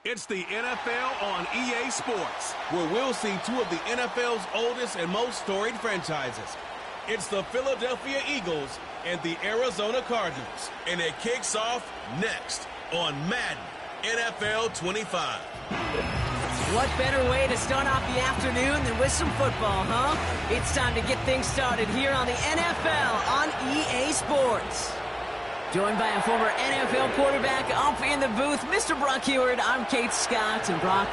It's the NFL on EA Sports, where we'll see two of the NFL's oldest and most storied franchises. It's the Philadelphia Eagles and the Arizona Cardinals, and it kicks off next on Madden NFL 25. What better way to start off the afternoon than with some football, huh? It's time to get things started here on the NFL on EA Sports. Joined by a former NFL quarterback up in the booth, Mr. Brock Heward. I'm Kate Scott. And Brock,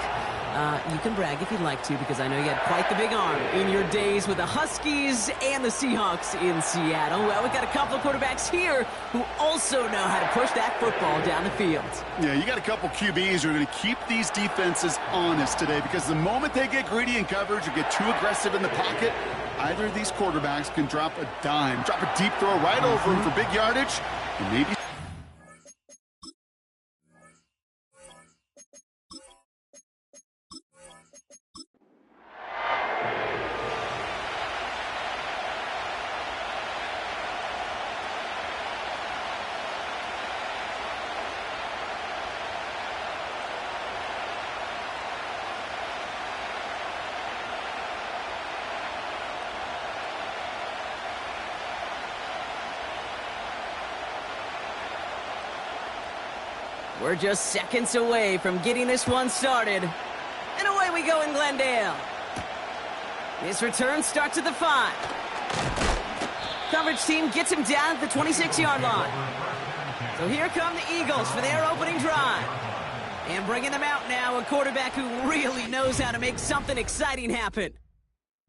you can brag if you'd like to, because I know you had quite the big arm in your days with the Huskies and the Seahawks in Seattle. Well, we've got a couple of quarterbacks here who also know how to push that football down the field. Yeah, you got a couple QBs who are going to keep these defenses honest today, because the moment they get greedy in coverage or get too aggressive in the pocket, either of these quarterbacks can drop a dime, drop a deep throw right over them for big yardage, and maybe... We're just seconds away from getting this one started. And away we go in Glendale. This return starts at the 5. Coverage team gets him down at the 26-yard line. So here come the Eagles for their opening drive. And bringing them out now, a quarterback who really knows how to make something exciting happen.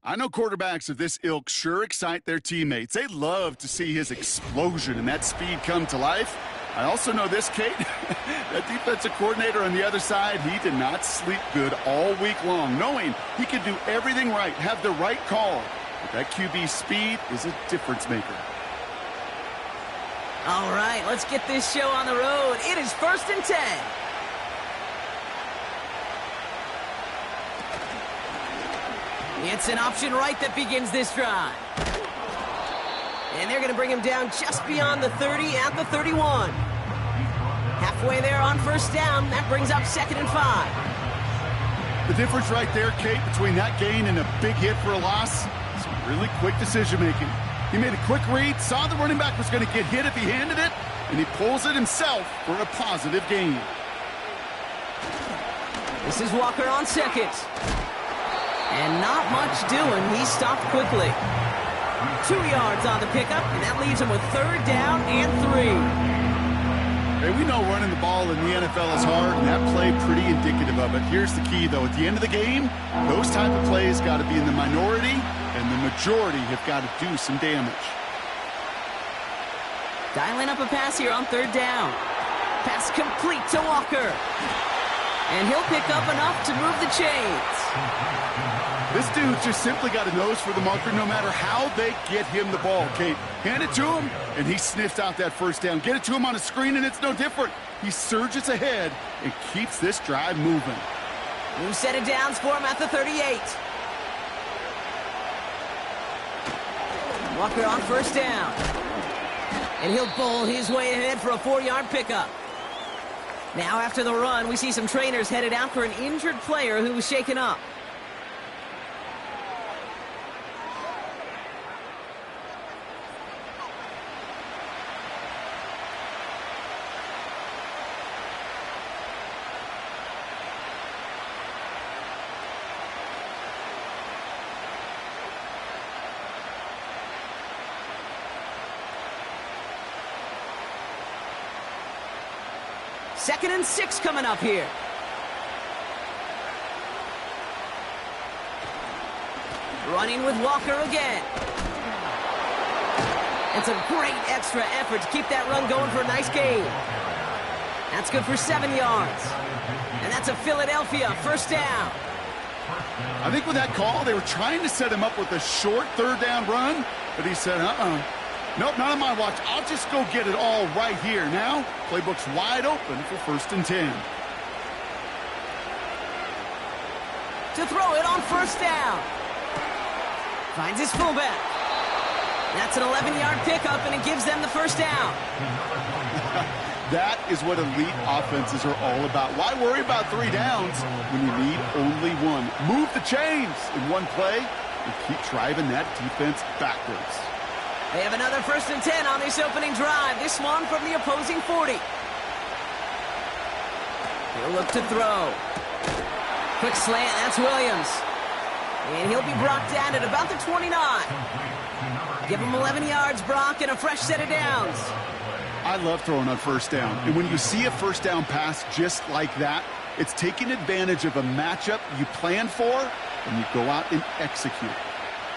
I know quarterbacks of this ilk sure excite their teammates. They love to see his explosion and that speed come to life. I also know this, Kate, that defensive coordinator on the other side, he did not sleep good all week long, knowing he could do everything right, have the right call. But that QB speed is a difference maker. All right, let's get this show on the road. It is 1st and 10. It's an option right that begins this drive. And they're going to bring him down just beyond the 30 at the 31. Halfway there on first down. That brings up 2nd and 5. The difference right there, Kate, between that gain and a big hit for a loss, some really quick decision-making. He made a quick read, saw the running back was going to get hit if he handed it, and he pulls it himself for a positive gain. This is Walker on second. And not much doing. He stopped quickly. 2 yards on the pickup, and that leaves him with 3rd down and 3. Hey, we know running the ball in the NFL is hard, and that play pretty indicative of it. Here's the key, though. At the end of the game, those type of plays got to be in the minority, and the majority have got to do some damage. Dialing up a pass here on 3rd down. Pass complete to Walker. And he'll pick up enough to move the chains. This dude's just simply got a nose for the marker no matter how they get him the ball, Kate. Hand it to him, and he sniffs out that first down. Get it to him on a screen, and it's no different. He surges ahead and keeps this drive moving. New set of downs for him at the 38. Walker on first down. And he'll bowl his way ahead for a 4-yard pickup. Now after the run, we see some trainers headed out for an injured player who was shaken up. Second and 6 coming up here. Running with Walker again. And some great extra effort to keep that run going for a nice gain. That's good for 7 yards. And that's a Philadelphia first down. I think with that call, they were trying to set him up with a short third down run, but he said, nope, not on my watch. I'll just go get it all right here. Now, playbook's wide open for 1st and 10. To throw it on first down. Finds his fullback. That's an 11-yard pickup, and it gives them the first down. That is what elite offenses are all about. Why worry about 3 downs when you need only one? Move the chains in one play and keep driving that defense backwards. They have another 1st and 10 on this opening drive. This one from the opposing 40. He'll look to throw. Quick slant, that's Williams. And he'll be brought down at about the 29. Give him 11 yards, Brock, and a fresh set of downs. I love throwing on first down. And when you see a first down pass just like that, it's taking advantage of a matchup you plan for, and you go out and execute.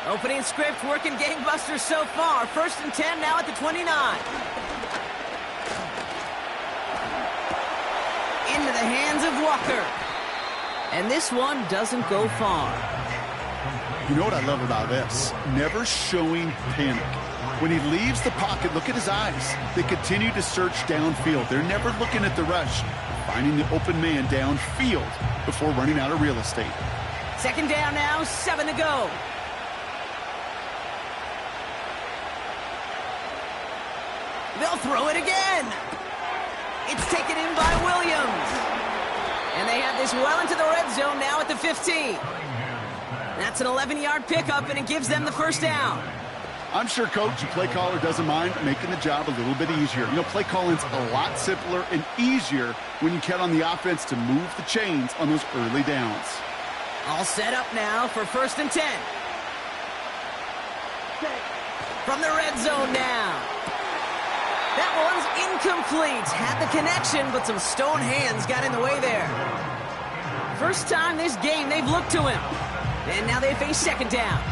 Opening script working gangbusters so far. 1st and 10 now at the 29. Into the hands of Walker. And this one doesn't go far. You know what I love about this? Never showing panic. When he leaves the pocket, look at his eyes. They continue to search downfield. They're never looking at the rush, finding the open man downfield before running out of real estate. 2nd down now, 7 to go. They'll throw it again. It's taken in by Williams. And they have this well into the red zone now at the 15. That's an 11-yard pickup, and it gives them the first down. I'm sure coach and play caller doesn't mind making the job a little bit easier. You know, play calling's a lot simpler and easier when you count on the offense to move the chains on those early downs. All set up now for 1st and 10. From the red zone now. That one's incomplete. Had the connection, but some stone hands got in the way there. First time this game they've looked to him. And now they face 2nd down.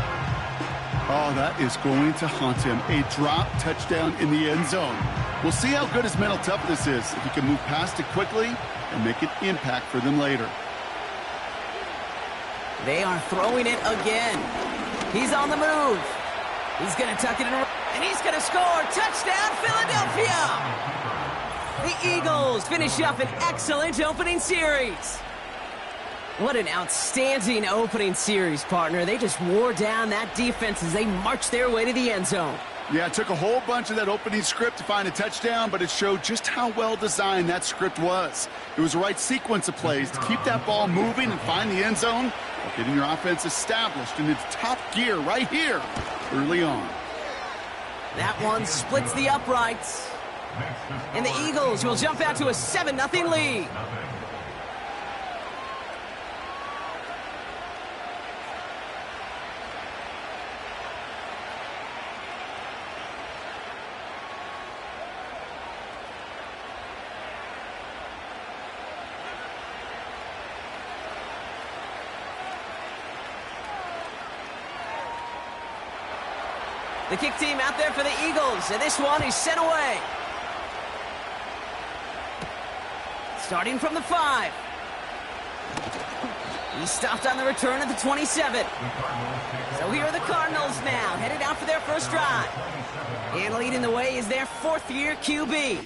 Oh, that is going to haunt him. A drop touchdown in the end zone. We'll see how good his mental toughness is if he can move past it quickly and make an impact for them later. They are throwing it again. He's on the move. He's going to tuck it in, and he's going to score. Touchdown, Philadelphia! The Eagles finish up an excellent opening series. What an outstanding opening series, partner. They just wore down that defense as they marched their way to the end zone. Yeah, it took a whole bunch of that opening script to find a touchdown, but it showed just how well designed that script was. It was the right sequence of plays to keep that ball moving and find the end zone while getting your offense established in its top gear right here early on. That one splits the uprights. And the Eagles will jump out to a 7-0 lead. The kick team out there for the Eagles, and this one is sent away. Starting from the 5. He stopped on the return at the 27. So here are the Cardinals now, headed out for their first drive. And leading the way is their 4th-year QB.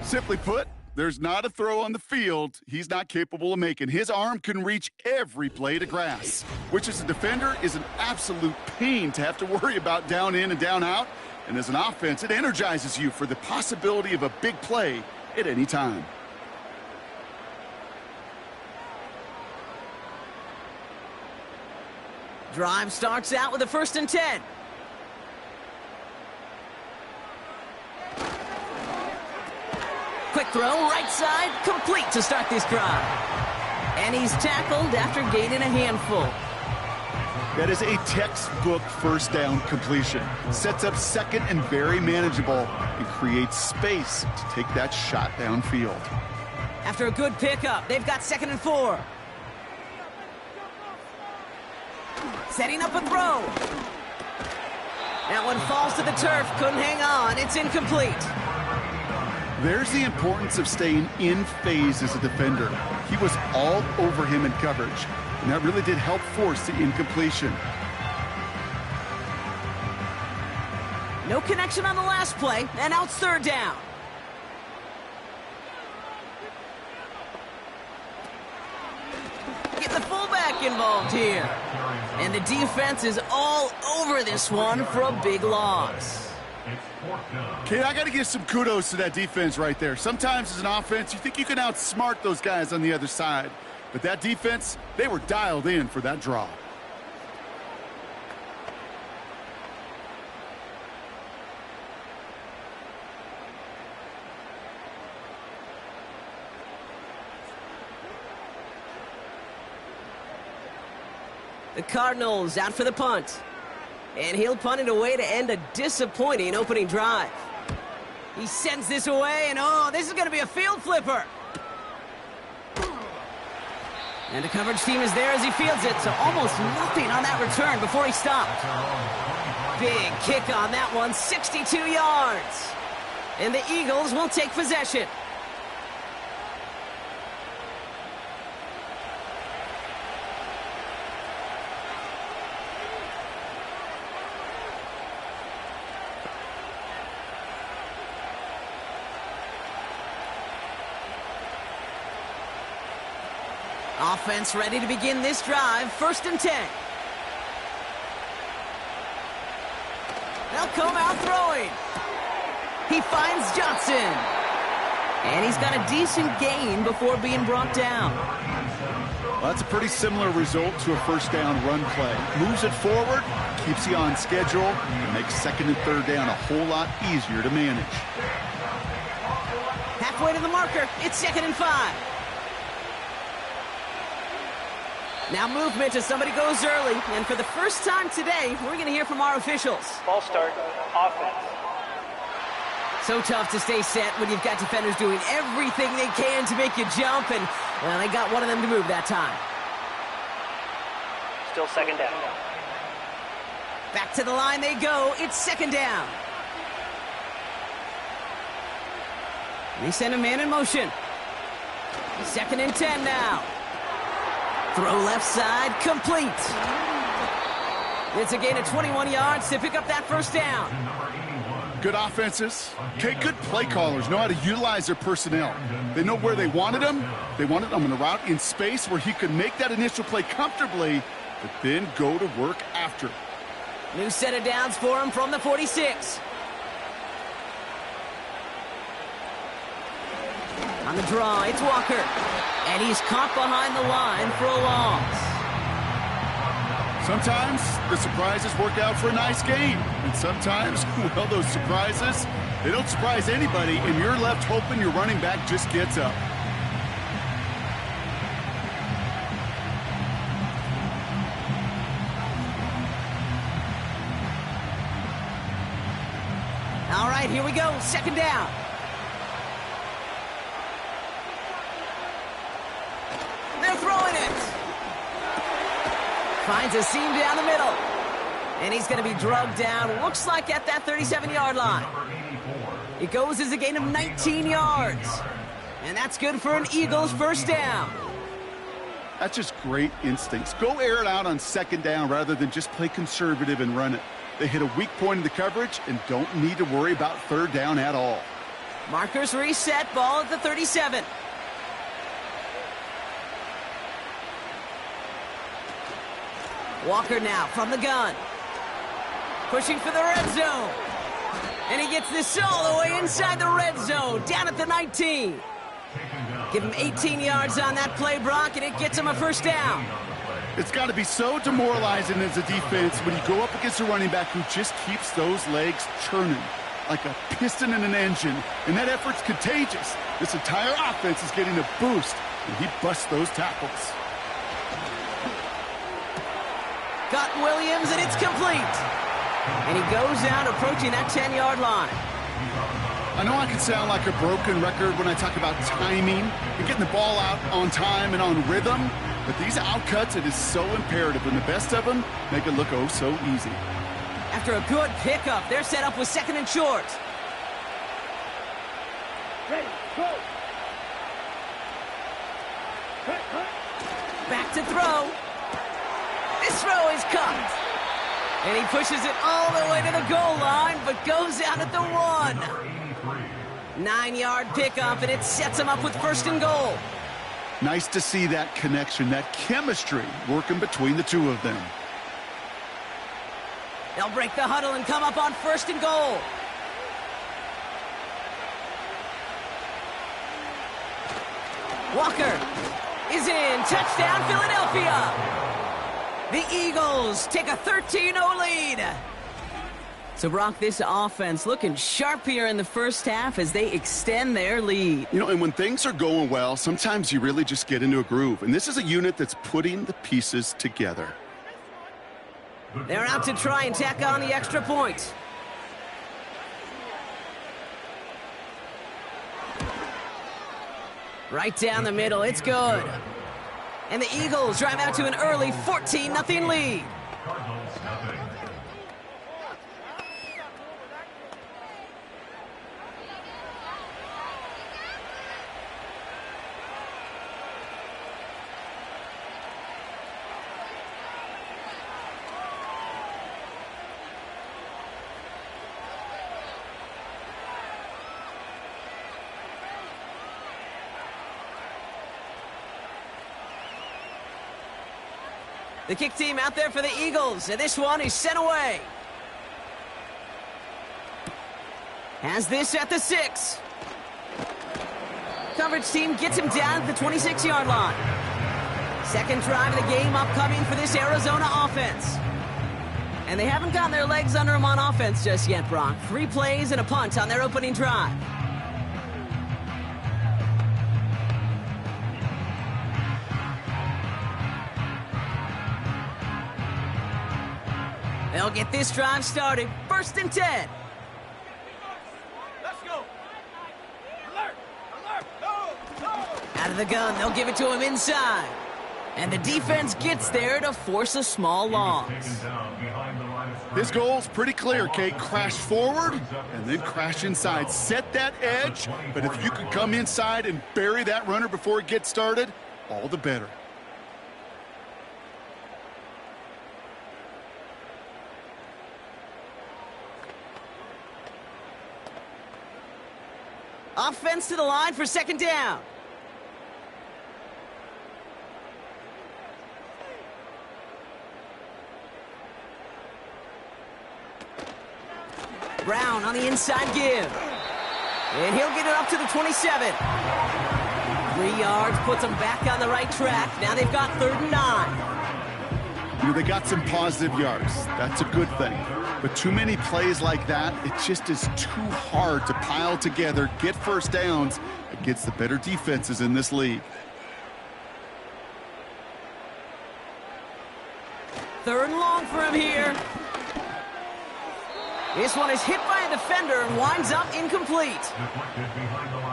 Simply put, there's not a throw on the field he's not capable of making. His arm can reach every blade of grass, which as a defender is an absolute pain to have to worry about down in and down out. And as an offense, it energizes you for the possibility of a big play at any time. Drive starts out with a 1st and 10. Quick throw, right side, complete to start this drive. And he's tackled after gaining a handful. That is a textbook first down completion. Sets up second and very manageable and creates space to take that shot downfield. After a good pickup, they've got 2nd and 4. Setting up a throw. That one falls to the turf. Couldn't hang on. It's incomplete. There's the importance of staying in phase as a defender. He was all over him in coverage, and that really did help force the incompletion. No connection on the last play, and now it's third down. Get the fullback involved here. And the defense is all over this one for a big loss. Okay, I got to give some kudos to that defense right there. Sometimes as an offense, you think you can outsmart those guys on the other side. But that defense, they were dialed in for that draw. The Cardinals out for the punt. And he'll punt it away to end a disappointing opening drive. He sends this away, and oh, this is going to be a field flipper. And the coverage team is there as he fields it, so almost nothing on that return before he stopped. Big kick on that one, 62 yards. And the Eagles will take possession. Offense ready to begin this drive. 1st and 10. They'll come out throwing. He finds Johnson. And he's got a decent gain before being brought down. Well, that's a pretty similar result to a first down run play. Moves it forward, keeps you on schedule, and makes 2nd and 3rd down a whole lot easier to manage. Halfway to the marker. It's 2nd and 5. Now movement as somebody goes early, and for the first time today, we're going to hear from our officials. Ball start, offense. So tough to stay set when you've got defenders doing everything they can to make you jump, and well, they got one of them to move that time. Still 2nd down. Back to the line they go. It's 2nd down. They send a man in motion. 2nd and 10 now. Throw left side, complete. It's a gain of 21 yards to pick up that 1st down. Good offenses. Okay, good play callers know how to utilize their personnel. They know where they wanted him. They wanted him on the route in space where he could make that initial play comfortably, but then go to work after. New set of downs for him from the 46. On the draw, it's Walker. And he's caught behind the line for a loss. Sometimes the surprises work out for a nice game. And sometimes, well, those surprises, they don't surprise anybody, and you're left hoping your running back just gets up. All right, here we go. 2nd down. They're throwing it. Finds a seam down the middle. And he's going to be drugged down, looks like at that 37-yard line. It goes as a gain of 19 yards. And that's good for an Eagles 1st down. That's just great instincts. Go air it out on 2nd down rather than just play conservative and run it. They hit a weak point in the coverage and don't need to worry about 3rd down at all. Markers reset, ball at the 37. Walker now from the gun. Pushing for the red zone. And he gets this all the way inside the red zone, down at the 19. Give him 18 yards on that play, Brock, and it gets him a 1st down. It's got to be so demoralizing as a defense when you go up against a running back who just keeps those legs churning like a piston in an engine, and that effort's contagious. This entire offense is getting a boost, and he busts those tackles. Got Williams, and it's complete. And he goes out approaching that 10-yard line. I know I can sound like a broken record when I talk about timing and getting the ball out on time and on rhythm, But these outcuts, it is so imperative, and the best of them make it look oh so easy. After a good pickup, they're set up with second and short. Ready, go. Back to throw. This throw is caught. And he pushes it all the way to the goal line, but goes out at the 1. 9-yard pickup, and it sets him up with first and goal. Nice to see that connection, that chemistry working between the two of them. They'll break the huddle and come up on first and goal. Walker is in. Touchdown, Philadelphia. The Eagles take a 13-0 lead. So, Brock, this offense looking sharp here in the first half as they extend their lead. You know, and when things are going well, sometimes you really just get into a groove. And this is a unit that's putting the pieces together. They're out to try and tack on the extra point. Right down the middle, it's good. And the Eagles drive out to an early 14-0 lead. The kick team out there for the Eagles, and this one is sent away. Has this at the 6. Coverage team gets him down at the 26-yard line. Second drive of the game upcoming for this Arizona offense. And they haven't gotten their legs under them on offense just yet, Brock. 3 plays and a punt on their opening drive. They'll get this drive started. First and 10. Let's go. Alert! Alert! Go! Out of the gun, they'll give it to him inside. And the defense gets there to force a small loss. His goal's pretty clear, Kate. Crash forward and then crash inside. Set that edge, but if you can come inside and bury that runner before it gets started, all the better. Offense to the line for second down. Brown on the inside give. And he'll get it up to the 27. 3 yards puts them back on the right track. Now they've got 3rd and 9. You know, they got some positive yards. That's a good thing. But too many plays like that, it just is too hard to pile together, get first downs against the better defenses in this league. 3rd and long for him here. This one is hit by a defender and winds up incomplete.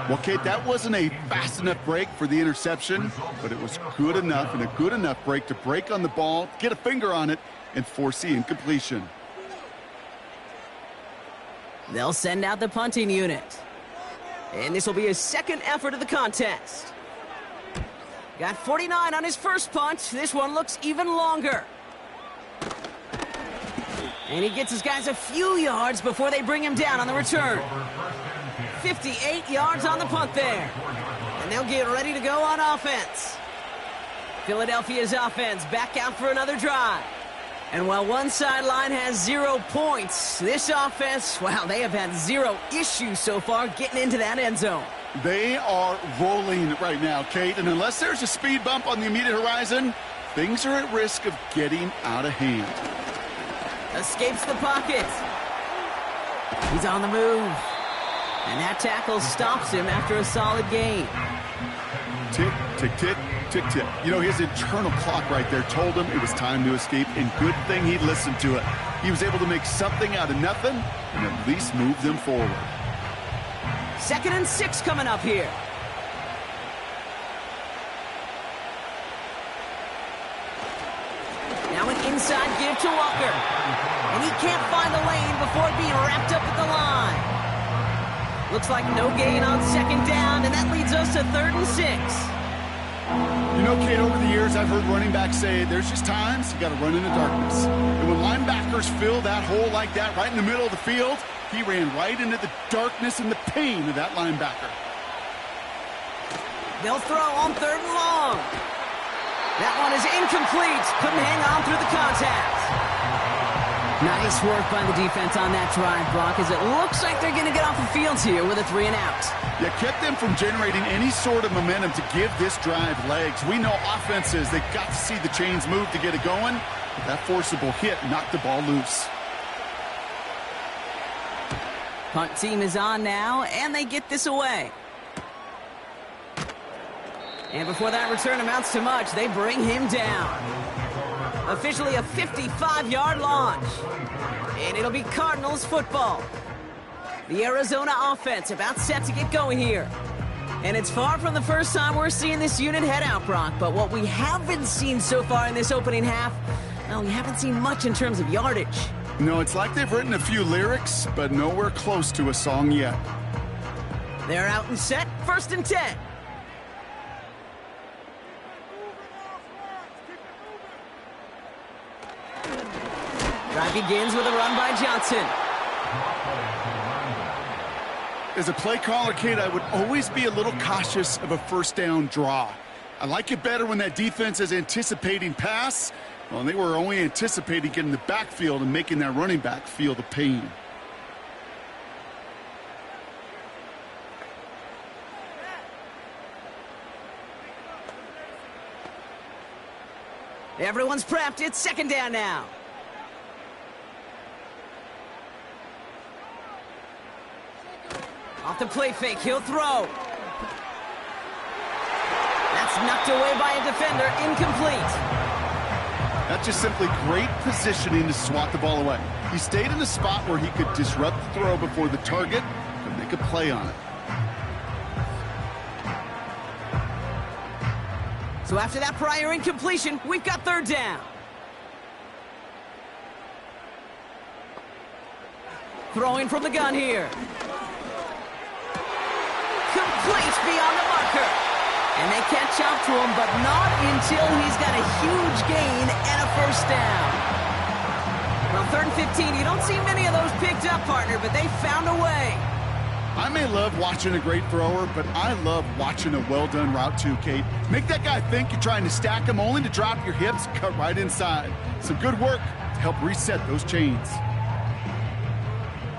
Well, Kate, that wasn't a fast enough break for the interception, but it was good enough and a good enough break to break on the ball, get a finger on it, and force the incompletion. They'll send out the punting unit. And this will be his second effort of the contest. Got 49 on his first punt. This one looks even longer. And he gets his guys a few yards before they bring him down on the return. 58 yards on the punt there. And they'll get ready to go on offense. Philadelphia's offense back out for another drive. And while one sideline has 0 points, this offense, wow, they have had 0 issues so far getting into that end zone. They are rolling right now, Kate, and unless there's a speed bump on the immediate horizon, things are at risk of getting out of hand. Escapes the pocket. He's on the move. And that tackle stops him after a solid gain. Tick, tick, tick, tick, tick. You know, his internal clock right there told him it was time to escape, and good thing he listened to it. He was able to make something out of nothing and at least move them forward. 2nd and 6 coming up here. Now an inside give to Walker. And he can't find the lane before being wrapped up at the line. Looks like no gain on second down, and that leads us to 3rd and 6. You know, Kate, over the years, I've heard running backs say there's just times you got to run in the darkness. And when linebackers fill that hole like that right in the middle of the field, he ran right into the darkness and the pain of that linebacker. They'll throw on 3rd and long. That one is incomplete. Couldn't hang on through the contact. Nice work by the defense on that drive, Brock, as it looks like they're going to get off the field here with a 3 and out. Yeah, kept them from generating any sort of momentum to give this drive legs. We know offenses, they've got to see the chains move to get it going. But that forcible hit knocked the ball loose. Punt team is on now, and they get this away. And before that return amounts to much, they bring him down. Officially a 55-yard launch. And it'll be Cardinals football. The Arizona offense about set to get going here. And it's far from the first time we're seeing this unit head out, Brock. But what we haven't seen so far in this opening half, well, we haven't seen much in terms of yardage. No, it's like they've written a few lyrics, but nowhere close to a song yet. They're out and set, 1st and 10. Drive begins with a run by Johnson. As a play caller, Kate, I would always be a little cautious of a 1st down draw. I like it better when that defense is anticipating pass. Well, they were only anticipating getting the backfield and making that running back feel the pain. Everyone's prepped. It's 2nd down now. Off the play fake, he'll throw. That's knocked away by a defender, incomplete. That's just simply great positioning to swat the ball away. He stayed in a spot where he could disrupt the throw before the target and make a play on it. So after that prior incompletion, we've got 3rd down. Throwing from the gun here. Complete beyond the marker. And they catch up to him, but not until he's got a huge gain and a 1st down. Well, 3rd and 15, you don't see many of those picked up, partner, but they found a way. I may love watching a great thrower, but I love watching a well-done route too, Kate. Make that guy think you're trying to stack him only to drop your hips, cut right inside. Some good work to help reset those chains.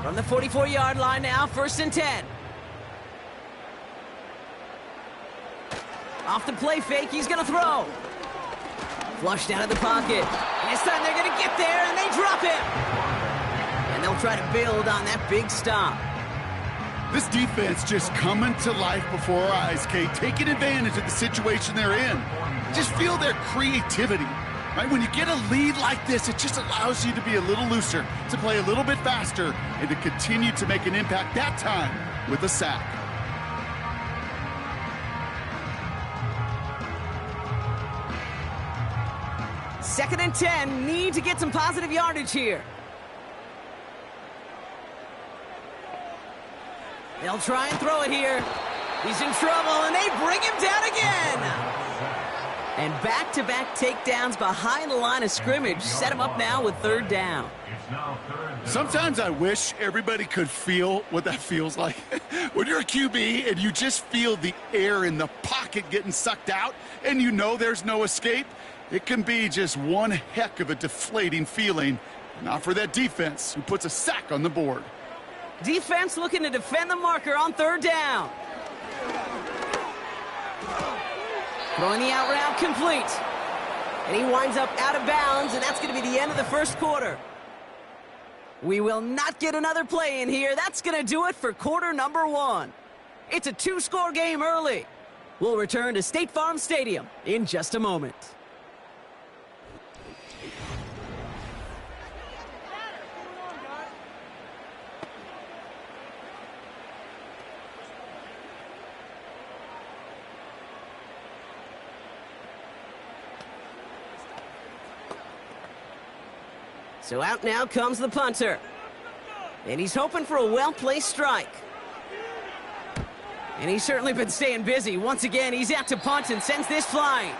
From the 44-yard line now, 1st and 10. Off the play fake, he's going to throw. Flushed out of the pocket. And this time they're going to get there, and they drop him. And they'll try to build on that big stop. This defense just coming to life before our eyes, Kate, taking advantage of the situation they're in. Just feel their creativity, right? When you get a lead like this, it just allows you to be a little looser, to play a little bit faster, and to continue to make an impact that time with a sack. Second and 10, need to get some positive yardage here. They'll try and throw it here. He's in trouble, and they bring him down again. And back-to-back takedowns behind the line of scrimmage set him up now with 3rd down. Sometimes I wish everybody could feel what that feels like. When you're a QB and you just feel the air in the pocket getting sucked out and you know there's no escape, it can be just one heck of a deflating feeling. Not for that defense who puts a sack on the board. Defense looking to defend the marker on 3rd down. Throwing the out route complete. And he winds up out of bounds, and that's going to be the end of the 1st quarter. We will not get another play in here. That's going to do it for quarter number 1. It's a 2-score game early. We'll return to State Farm Stadium in just a moment. So out now comes the punter. And he's hoping for a well-placed strike. And he's certainly been staying busy. Once again, he's out to punt and sends this flying.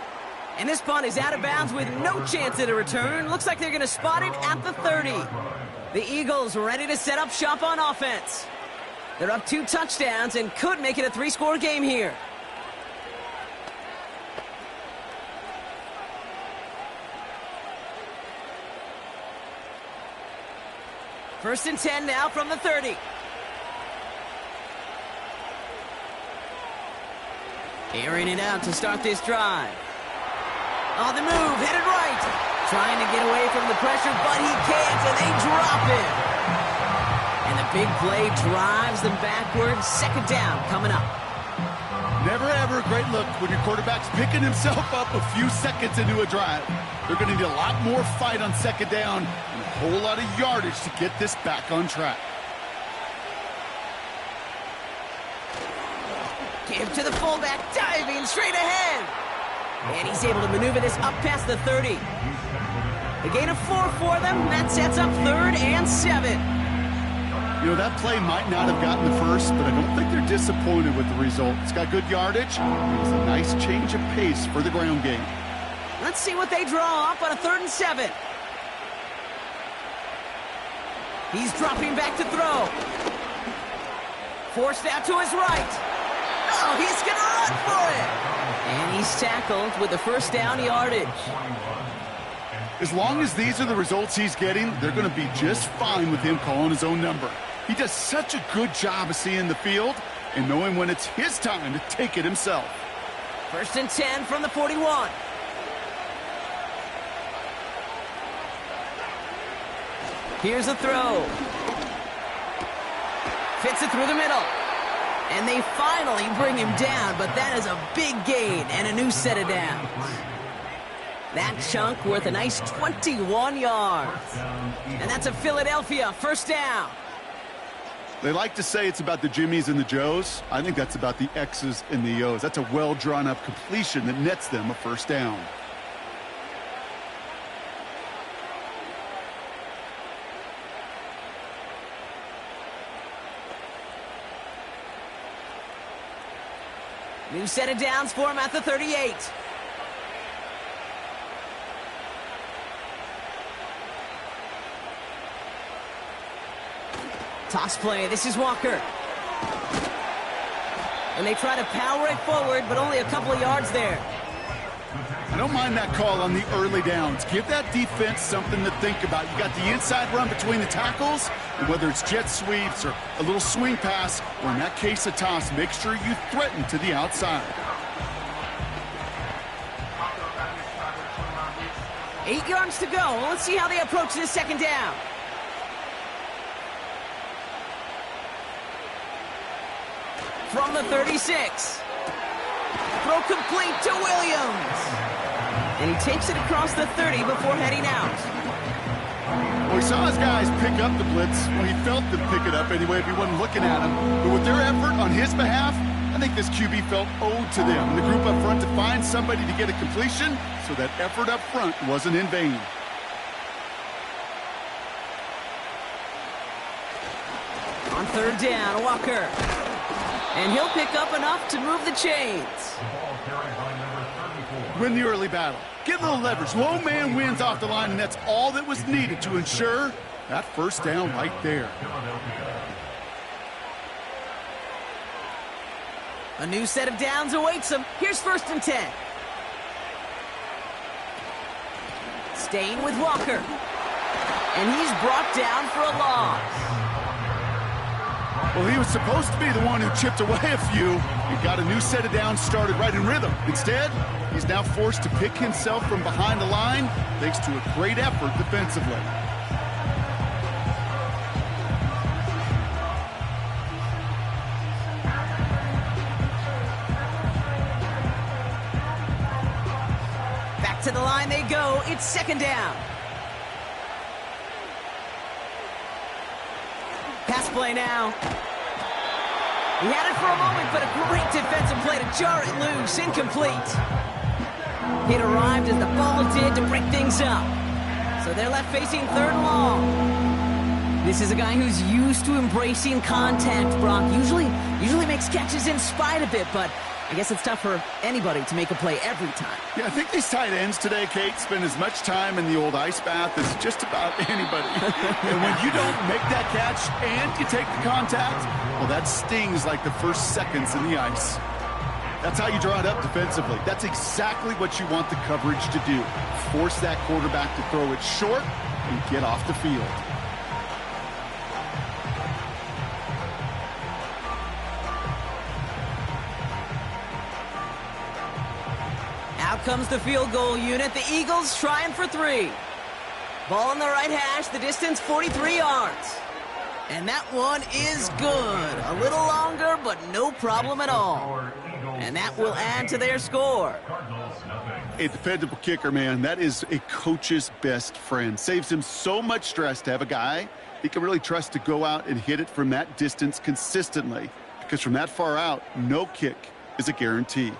And this punt is out of bounds with no chance at a return. Looks like they're going to spot it at the 30. The Eagles ready to set up shop on offense. They're up 2 touchdowns and could make it a 3-score game here. First and 10 now from the 30. Airing it out to start this drive. On the move, headed right. Trying to get away from the pressure, but he can't, and they drop it. And the big play drives them backwards. Second down coming up. Never ever a great look when your quarterback's picking himself up a few seconds into a drive. They're going to need a lot more fight on second down and a whole lot of yardage to get this back on track. Give to the fullback, diving straight ahead. And he's able to maneuver this up past the 30. A gain of 4 for them. That sets up 3rd and 7. You know, that play might not have gotten the first, but I don't think they're disappointed with the result. It's got good yardage. It was a nice change of pace for the ground game. Let's see what they draw up on a 3rd and 7. He's dropping back to throw. Forced out to his right. Oh, he's going to run for it. And he's tackled with the first down yardage. As long as these are the results he's getting, they're going to be just fine with him calling his own number. He does such a good job of seeing the field and knowing when it's his time to take it himself. First and 10 from the 41. Here's the throw. Fits it through the middle. And they finally bring him down, but that is a big gain and a new set of downs. That chunk worth a nice 21 yards. And that's a Philadelphia first down. They like to say it's about the Jimmies and the Joes. I think that's about the X's and the O's. That's a well-drawn-up completion that nets them a first down. New set of downs for him at the 38. Toss play. This is Walker. And they try to power it forward, but only a couple of yards there. I don't mind that call on the early downs. Give that defense something to think about. You got the inside run between the tackles, and whether it's jet sweeps or a little swing pass, or in that case a toss, make sure you threaten to the outside. 8 yards to go. Let's see how they approach this second down. From the 36. Throw complete to Williams. And he takes it across the 30 before heading out. Well, he saw his guys pick up the blitz. Well, he felt them pick it up anyway if he wasn't looking at him. But with their effort on his behalf, I think this QB felt owed to them. And the group up front to find somebody to get a completion, so that effort up front wasn't in vain. On third down, Walker. And he'll pick up enough to move the chains. Win the early battle. Get a little leverage. Low man wins off the line, and that's all that was needed to ensure that first down right there. A new set of downs awaits him. Here's first and 10. Staying with Walker. And he's brought down for a loss. Well, he was supposed to be the one who chipped away a few and got a new set of downs started right in rhythm. Instead, he's now forced to pick himself from behind the line thanks to a great effort defensively. Back to the line they go. It's second down. Pass play now. He had it for a moment, but a great defensive play to jar it loose. Incomplete. It arrived as the ball did to break things up. So they're left facing 3rd and long. This is a guy who's used to embracing contact, Brock. Usually makes catches in spite of it, but I guess it's tough for anybody to make a play every time. Yeah, I think these tight ends today, Kate, spend as much time in the old ice bath as just about anybody. And when you don't make that catch and you take the contact, well, that stings like the first seconds in the ice. That's how you draw it up defensively. That's exactly what you want the coverage to do. Force that quarterback to throw it short and get off the field. Out comes the field goal unit. The Eagles trying for 3. Ball on the right hash, the distance 43 yards. And that one is good. A little longer, but no problem at all. And that will add to their score. A dependable kicker, man. That is a coach's best friend. Saves him so much stress to have a guy he can really trust to go out and hit it from that distance consistently. Because from that far out, no kick is a guarantee.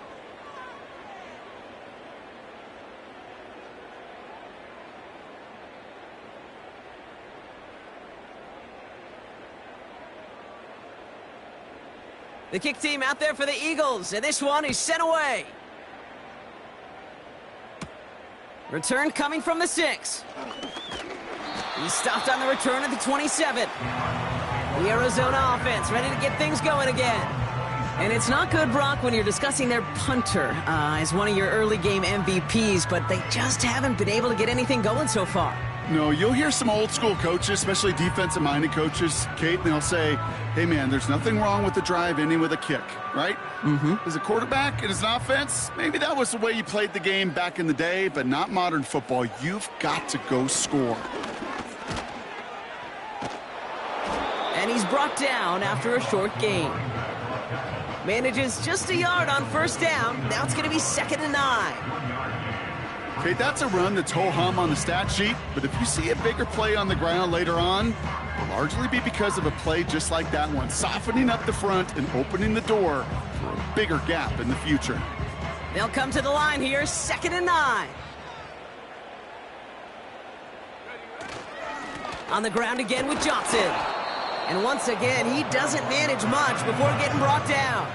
The kick team out there for the Eagles, and this one is sent away. Return coming from the 6. He's stopped on the return at the 27. The Arizona offense ready to get things going again. And it's not good, Brock, when you're discussing their punter as one of your early game MVPs, but they just haven't been able to get anything going so far. No, you'll hear some old school coaches, especially defensive-minded coaches, Kate, and they'll say, hey, man, there's nothing wrong with the drive ending with a kick, right? As a quarterback and as an offense, maybe that was the way you played the game back in the day, but not modern football. You've got to go score. And he's brought down after a short gain. Manages just a yard on 1st down. Now it's going to be 2nd and 9. Okay, that's a run that's ho-hum on the stat sheet, but if you see a bigger play on the ground later on, it'll largely be because of a play just like that one, softening up the front and opening the door for a bigger gap in the future. They'll come to the line here, 2nd and 9. On the ground again with Johnson. And once again, he doesn't manage much before getting brought down.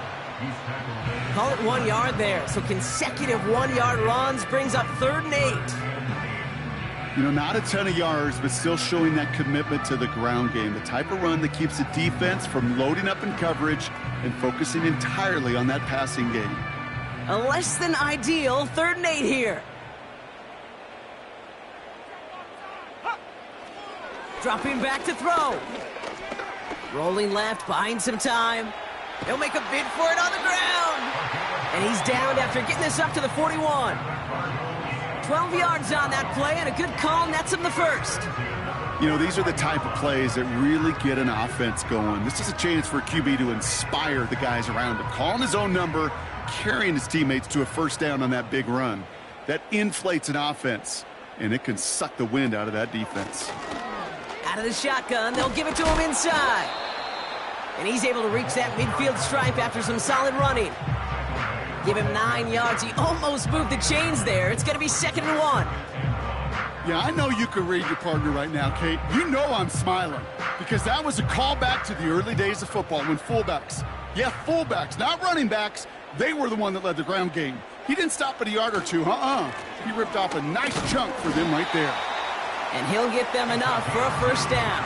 Call it 1 yard there. So consecutive 1-yard runs brings up 3rd and 8. You know, not a ton of yards, but still showing that commitment to the ground game. The type of run that keeps the defense from loading up in coverage and focusing entirely on that passing game. A less than ideal 3rd and 8 here. Dropping back to throw. Rolling left, buying some time. He'll make a bid for it on the ground. And he's downed after getting this up to the 41. 12 yards on that play, and a good call nets him the 1st. You know, these are the type of plays that really get an offense going. This is a chance for a QB to inspire the guys around him. Calling his own number, carrying his teammates to a 1st down on that big run. That inflates an offense, and it can suck the wind out of that defense. Out of the shotgun, they'll give it to him inside. And he's able to reach that midfield stripe after some solid running. Give him 9 yards. He almost moved the chains there. It's going to be 2nd and 1. Yeah, I know you can read your partner right now, Kate. You know I'm smiling because that was a callback to the early days of football when fullbacks, not running backs, they were the one that led the ground game. He didn't stop at a yard or two, He ripped off a nice chunk for them right there. And he'll get them enough for a 1st down.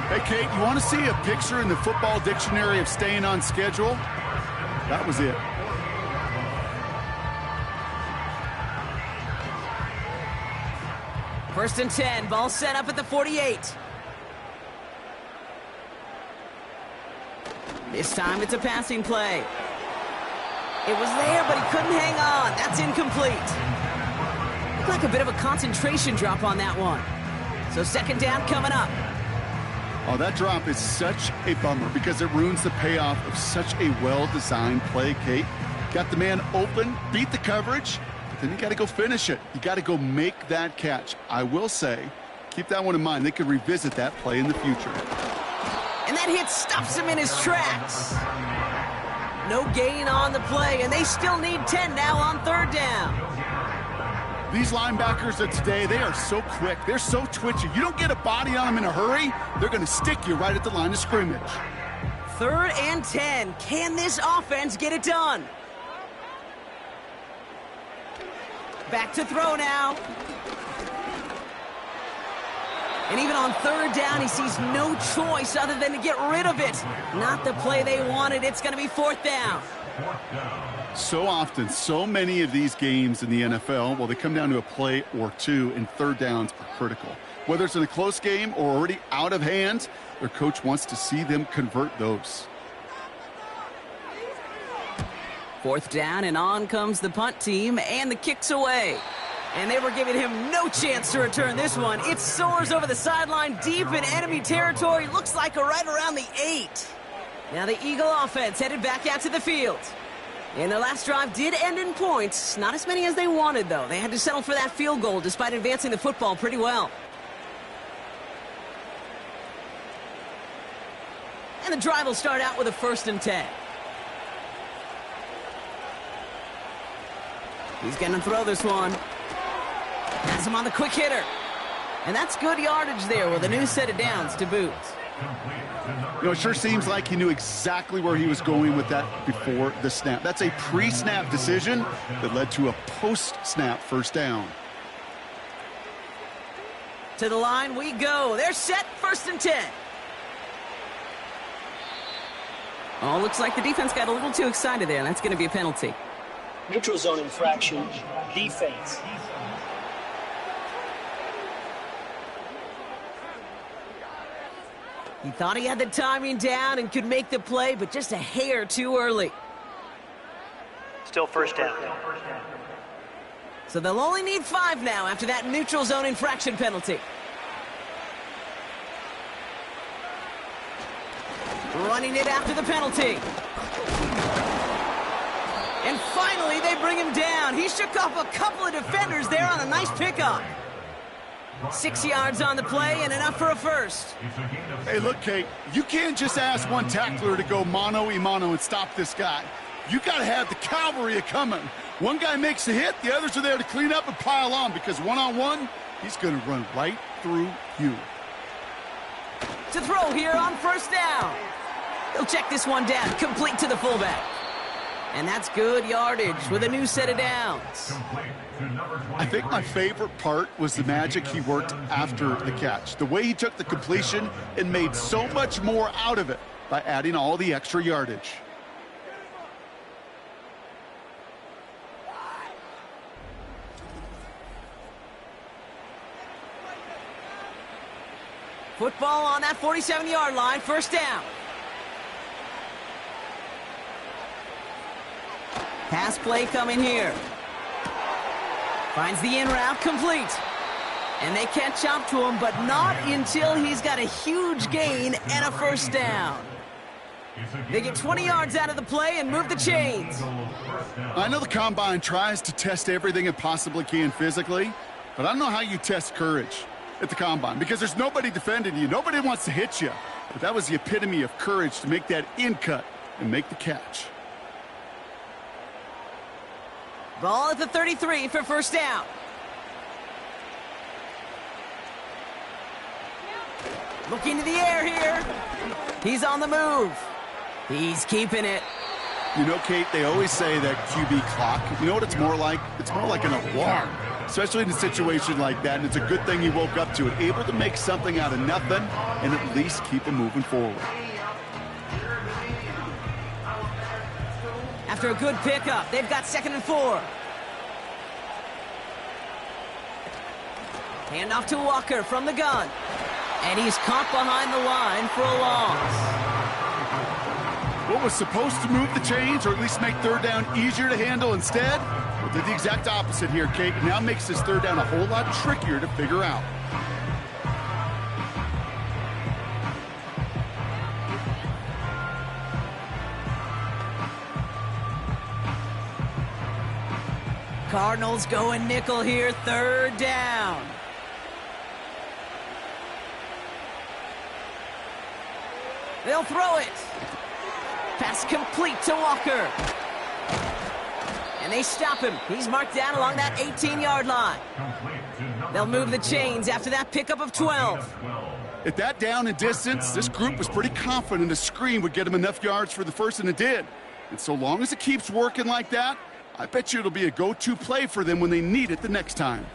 Hey, Kate, you want to see a picture in the football dictionary of staying on schedule? That was it. First and 10, ball set up at the 48. This time it's a passing play. It was there, but he couldn't hang on. That's incomplete. Looked like a bit of a concentration drop on that one. So 2nd down coming up. Oh, that drop is such a bummer because it ruins the payoff of such a well-designed play, Kate. Got the man open, beat the coverage, but then you got to go finish it. You got to go make that catch. I will say, keep that one in mind. They could revisit that play in the future. And that hit stops him in his tracks. No gain on the play, and they still need 10 now on 3rd down. These linebackers of today, they are so quick. They're so twitchy. You don't get a body on them in a hurry, they're going to stick you right at the line of scrimmage. 3rd and 10. Can this offense get it done? Back to throw now. And even on 3rd down, he sees no choice other than to get rid of it. Not the play they wanted. It's going to be 4th down. So often, so many of these games in the NFL, well, they come down to a play or two, and 3rd downs are critical. Whether it's in a close game or already out of hand, their coach wants to see them convert those. 4th down, and on comes the punt team, and the kick's away. And they were giving him no chance to return this one. It soars over the sideline, deep in enemy territory. Looks like right around the 8. Now the Eagle offense headed back out to the field. And their last drive did end in points. Not as many as they wanted, though. They had to settle for that field goal despite advancing the football pretty well. And the drive will start out with a 1st and 10. He's going to throw this one. Has him on the quick hitter. And that's good yardage there with a new set of downs to boot. You know, it sure seems like he knew exactly where he was going with that before the snap. That's a pre-snap decision that led to a post-snap 1st down. To the line we go. They're set, 1st and 10. Oh, looks like the defense got a little too excited there. That's going to be a penalty. Neutral zone infraction, defense. He thought he had the timing down and could make the play, but just a hair too early. Still 1st down. So they'll only need 5 now after that neutral zone infraction penalty. Running it after the penalty. And finally, they bring him down. He shook off a couple of defenders there on a nice pickup. 6 yards on the play and enough for a 1st. Hey, look, Kate, you can't just ask one tackler to go mano-a-mano and stop this guy. You got to have the cavalry coming. One guy makes a hit, the others are there to clean up and pile on, because one-on-one, he's going to run right through you. To throw here on 1st down. He'll check this one down, complete to the fullback. And that's good yardage with a new set of downs. I think my favorite part was the magic he worked after the catch. The way he took the completion and made so much more out of it by adding all the extra yardage. Football on that 47-yard line, 1st down. Pass play coming here. Finds the in route complete. And they catch up to him, but not until he's got a huge gain and a 1st down. They get 20 yards out of the play and move the chains. I know the Combine tries to test everything it possibly can physically, but I don't know how you test courage at the Combine, because there's nobody defending you. Nobody wants to hit you. But that was the epitome of courage to make that in cut and make the catch. Ball at the 33 for 1st down. Looking to the air here. He's on the move. He's keeping it. You know, Kate, they always say that QB clock, you know what it's more like? It's more like an alarm, especially in a situation like that. And it's a good thing he woke up to it, able to make something out of nothing and at least keep him moving forward. After a good pickup, they've got 2nd and 4. Handoff to Walker from the gun. And he's caught behind the line for a loss. What was supposed to move the chains, or at least make 3rd down easier to handle instead, well, did the exact opposite here, Kate. Now makes this 3rd down a whole lot trickier to figure out. Cardinals going nickel here, 3rd down. They'll throw it. Pass complete to Walker. And they stop him. He's marked down along that 18-yard line. They'll move the chains after that pickup of 12. At that down and distance, this group was pretty confident a screen would get them enough yards for the first, and it did. And so long as it keeps working like that, I bet you it'll be a go-to play for them when they need it the next time.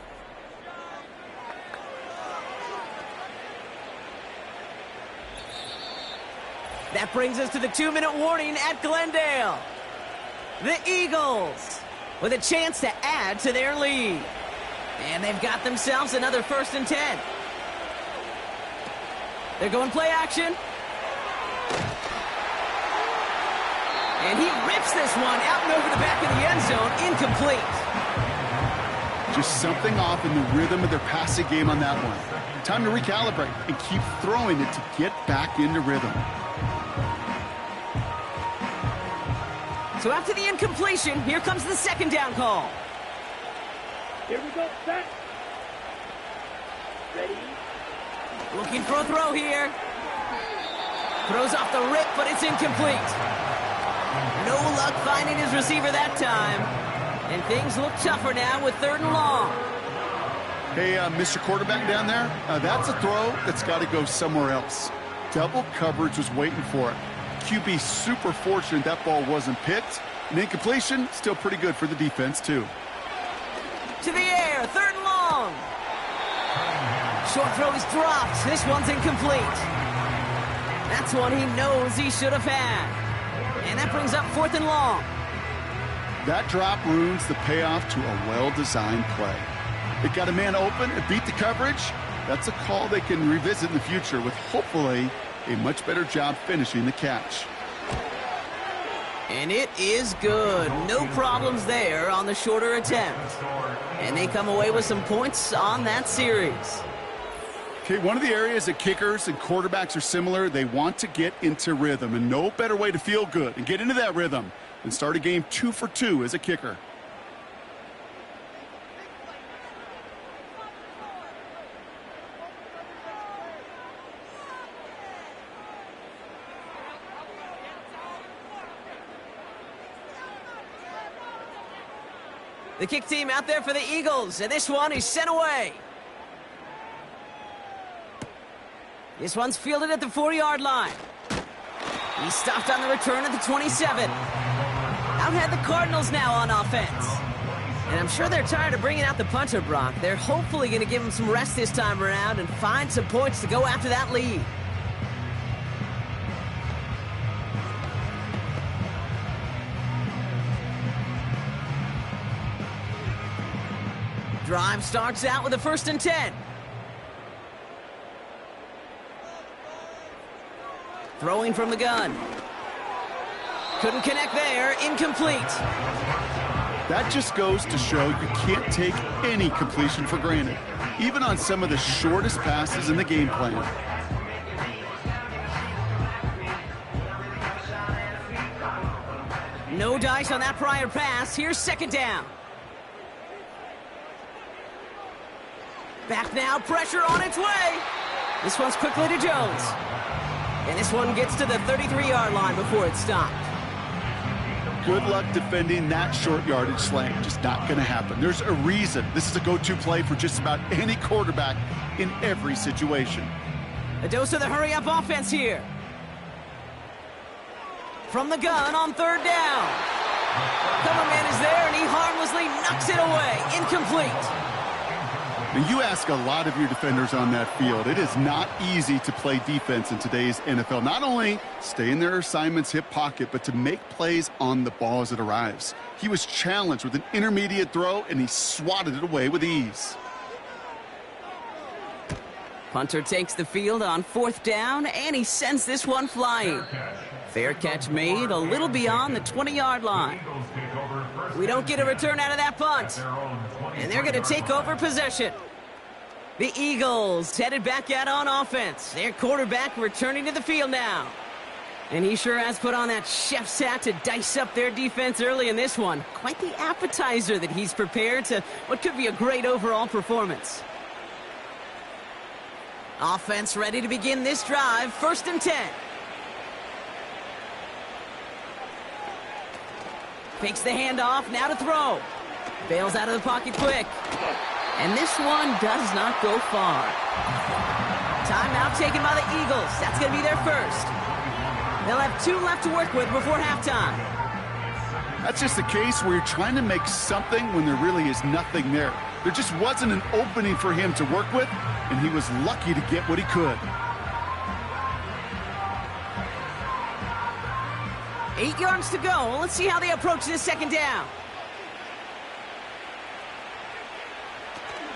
That brings us to the 2-minute warning at Glendale. The Eagles with a chance to add to their lead. And they've got themselves another 1st and 10. They're going play action. And he rips this one out and over the back of the end zone, incomplete. Just something off in the rhythm of their passing game on that one. Time to recalibrate and keep throwing it to get back into rhythm. So after the incompletion, here comes the 2nd down call. Here we go, set. Ready? Looking for a throw here. Throws off the rip, but it's incomplete. No luck finding his receiver that time. And things look tougher now with 3rd and long. Hey, Mr. Quarterback down there, that's a throw that's got to go somewhere else. Double coverage was waiting for it. QB super fortunate that ball wasn't picked. An incompletion, still pretty good for the defense, too. To the air, 3rd and long. Short throw is dropped. This one's incomplete. That's one he knows he should have had. And that brings up 4th and long. That drop ruins the payoff to a well-designed play. It got a man open, it beat the coverage. That's a call they can revisit in the future with hopefully a much better job finishing the catch. And it is good. No problems there on the shorter attempt. And they come away with some points on that series. Okay, one of the areas that kickers and quarterbacks are similar, they want to get into rhythm, and no better way to feel good and get into that rhythm than start a game 2 for 2 as a kicker. The kick team out there for the Eagles, and this one is sent away. This one's fielded at the 40-yard line. He's stopped on the return at the 27. Out had the Cardinals now on offense. And I'm sure they're tired of bringing out the punter, Brock. They're hopefully going to give him some rest this time around and find some points to go after that lead. Drive starts out with a 1st and 10. Throwing from the gun. Couldn't connect there. Incomplete. That just goes to show you can't take any completion for granted, even on some of the shortest passes in the game plan. No dice on that prior pass. Here's 2nd down. Back now, pressure on its way. This one's quickly to Jones. And this one gets to the 33-yard line before it's stopped. Good luck defending that short yardage slant. Just not going to happen. There's a reason this is a go-to play for just about any quarterback in every situation. A dose of the hurry-up offense here. From the gun on 3rd down. Cover man is there, and he harmlessly knocks it away. Incomplete. And you ask a lot of your defenders on that field. It is not easy to play defense in today's NFL. Not only stay in their assignment's hip pocket, but to make plays on the ball as it arrives. He was challenged with an intermediate throw, and he swatted it away with ease. Punter takes the field on 4th down, and he sends this one flying. Fair catch made a little beyond the 20-yard line. We don't get a return out of that punt. And they're going to take over possession. The Eagles headed back out on offense. Their quarterback returning to the field now. And he sure has put on that chef's hat to dice up their defense early in this one. Quite the appetizer that he's prepared to what could be a great overall performance. Offense ready to begin this drive. 1st and 10. Fakes the handoff, now to throw. Bails out of the pocket quick. And this one does not go far. Timeout taken by the Eagles. That's going to be their first. They'll have 2 left to work with before halftime. That's just a case where you're trying to make something when there really is nothing there. There just wasn't an opening for him to work with, and he was lucky to get what he could. 8 yards to go. Let's see how they approach this second down.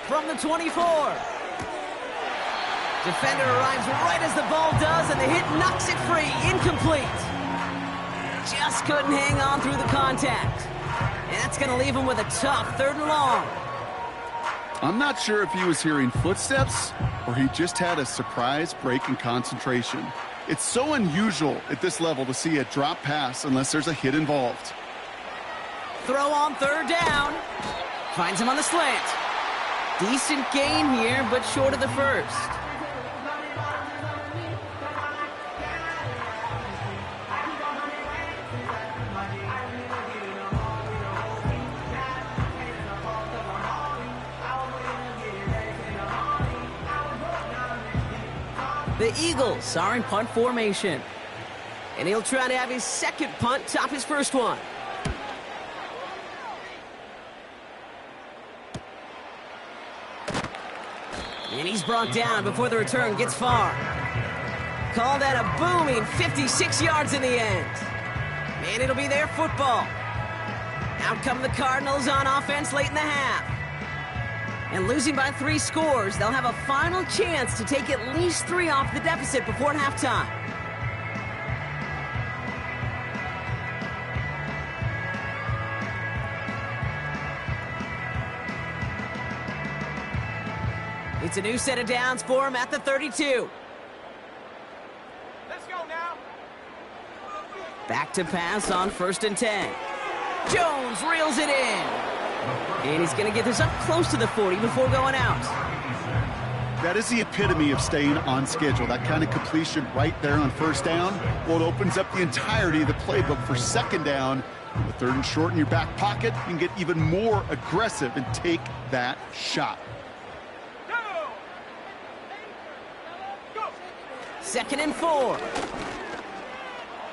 From the 24. Defender arrives right as the ball does, and the hit knocks it free. Incomplete. Just couldn't hang on through the contact. And that's going to leave him with a tough 3rd and long. I'm not sure if he was hearing footsteps or he just had a surprise break in concentration. It's so unusual at this level to see a drop pass unless there's a hit involved. Throw on 3rd down. Finds him on the slant. Decent gain here, but short of the first. The Eagles are in punt formation. And he'll try to have his second punt top his first one. And he's brought down before the return gets far. Call that a booming 56 yards in the end. And it'll be their football. Out come the Cardinals on offense late in the half. And losing by 3 scores, they'll have a final chance to take at least 3 off the deficit before halftime. It's a new set of downs for him at the 32. Let's go now. Back to pass on 1st and 10. Jones reels it in. And he's going to get this up close to the 40 before going out. That is the epitome of staying on schedule. That kind of completion right there on 1st down. Well, it opens up the entirety of the playbook for 2nd down. With 3rd and short in your back pocket, you can get even more aggressive and take that shot. 2nd and 4.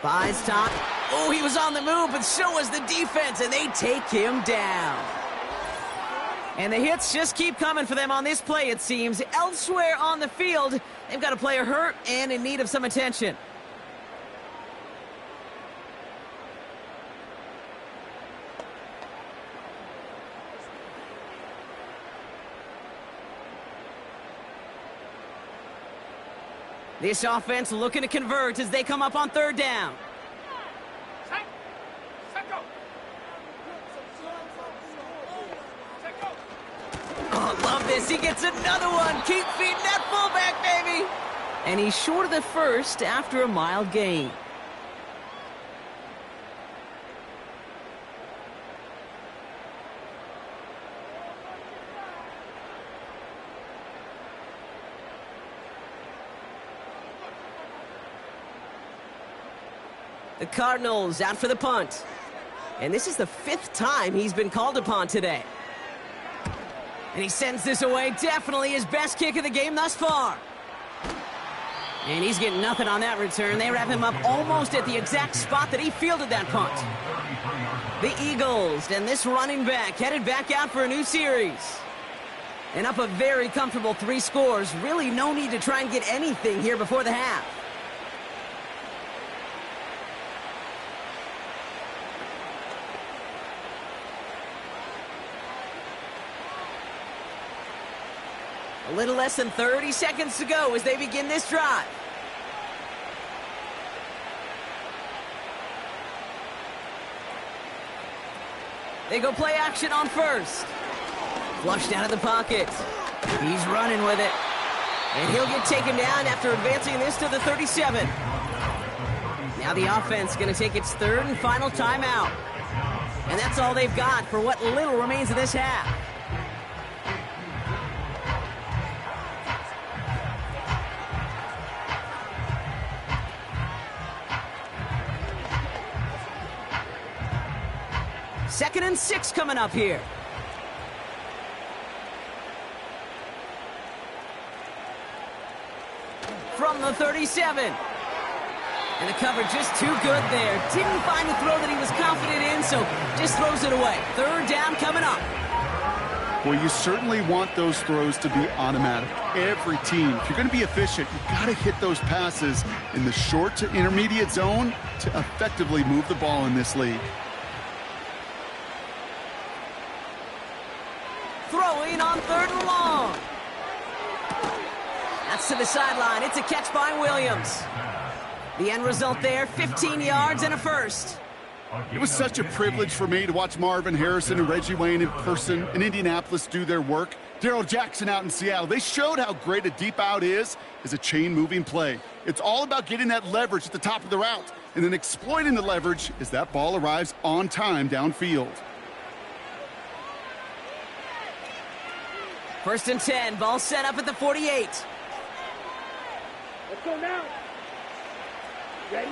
Buys time. Oh, he was on the move, but so was the defense, and they take him down. And the hits just keep coming for them on this play, it seems. Elsewhere on the field, they've got a player hurt and in need of some attention. This offense looking to convert as they come up on 3rd down. Oh, love this. He gets another one. Keep feeding that fullback, baby. And he's short of the first after a mild gain. The Cardinals out for the punt. And this is the 5th time he's been called upon today. And he sends this away. Definitely his best kick of the game thus far. And he's getting nothing on that return. They wrap him up almost at the exact spot that he fielded that punt. The Eagles and this running back headed back out for a new series. And up a very comfortable 3 scores. Really no need to try and get anything here before the half. A little less than 30 seconds to go as they begin this drive. They go play action on 1st. Flushed out of the pocket. He's running with it. And he'll get taken down after advancing this to the 37. Now the offense going to take its 3rd and final timeout. And that's all they've got for what little remains of this half. 2nd and 6 coming up here. From the 37. And the coverage just too good there. Didn't find the throw that he was confident in, so just throws it away. 3rd down coming up. Well, you certainly want those throws to be automatic. Every team, if you're going to be efficient, you've got to hit those passes in the short to intermediate zone to effectively move the ball in this league. Throwing on 3rd and long. That's to the sideline. It's a catch by Williams. The end result there, 15 yards and a first. It was such a privilege for me to watch Marvin Harrison and Reggie Wayne in person in Indianapolis do their work. Darrell Jackson out in Seattle. They showed how great a deep out is as a chain-moving play. It's all about getting that leverage at the top of the route and then exploiting the leverage as that ball arrives on time downfield. 1st and 10, ball set up at the 48. Let's go now. Ready?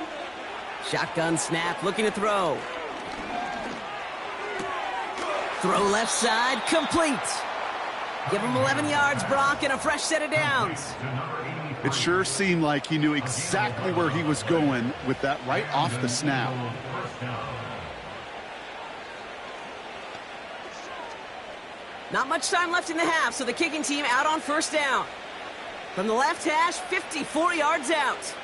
Shotgun snap, looking to throw. Throw left side, complete. Give him 11 yards, Brock, and a fresh set of downs. It sure seemed like he knew exactly where he was going with that right off the snap. Not much time left in the half, so the kicking team out on 1st down. From the left hash, 54 yards out.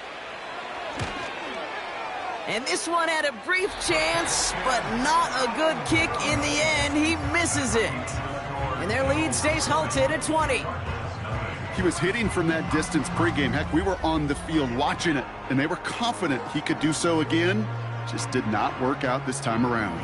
And this one had a brief chance, but not a good kick in the end. He misses it. And their lead stays halted at 20. He was hitting from that distance pregame. Heck, we were on the field watching it, and they were confident he could do so again. Just did not work out this time around.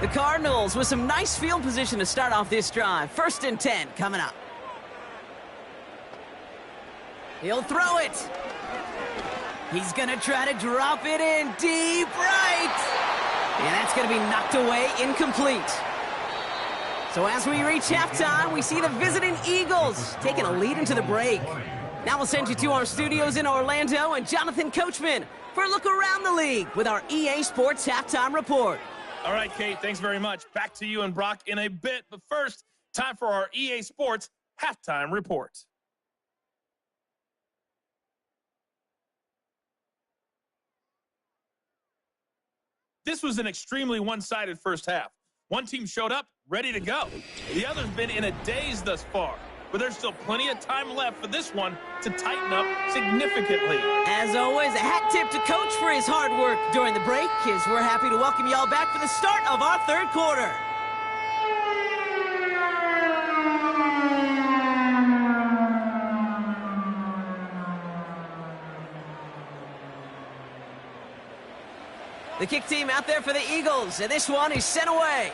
The Cardinals with some nice field position to start off this drive. 1st and 10 coming up. He'll throw it. He's going to try to drop it in deep right. And that's going to be knocked away, incomplete. So as we reach halftime, we see the visiting Eagles taking a lead into the break. Now we'll send you to our studios in Orlando and Jonathan Coachman for a look around the league with our EA Sports Halftime Report. All right, Kate, thanks very much. Back to you and Brock in a bit. But first, time for our EA Sports Halftime Report. This was an extremely one-sided first half. One team showed up, ready to go. The other's been in a daze thus far. But there's still plenty of time left for this one to tighten up significantly. As always, a hat tip to Coach for his hard work during the break, as we're happy to welcome y'all back for the start of our 3rd quarter. The kick team out there for the Eagles, and this one is sent away.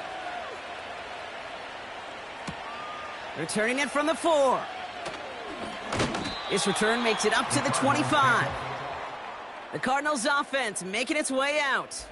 Returning it from the 4. This return makes it up to the 25. The Cardinals offense making its way out.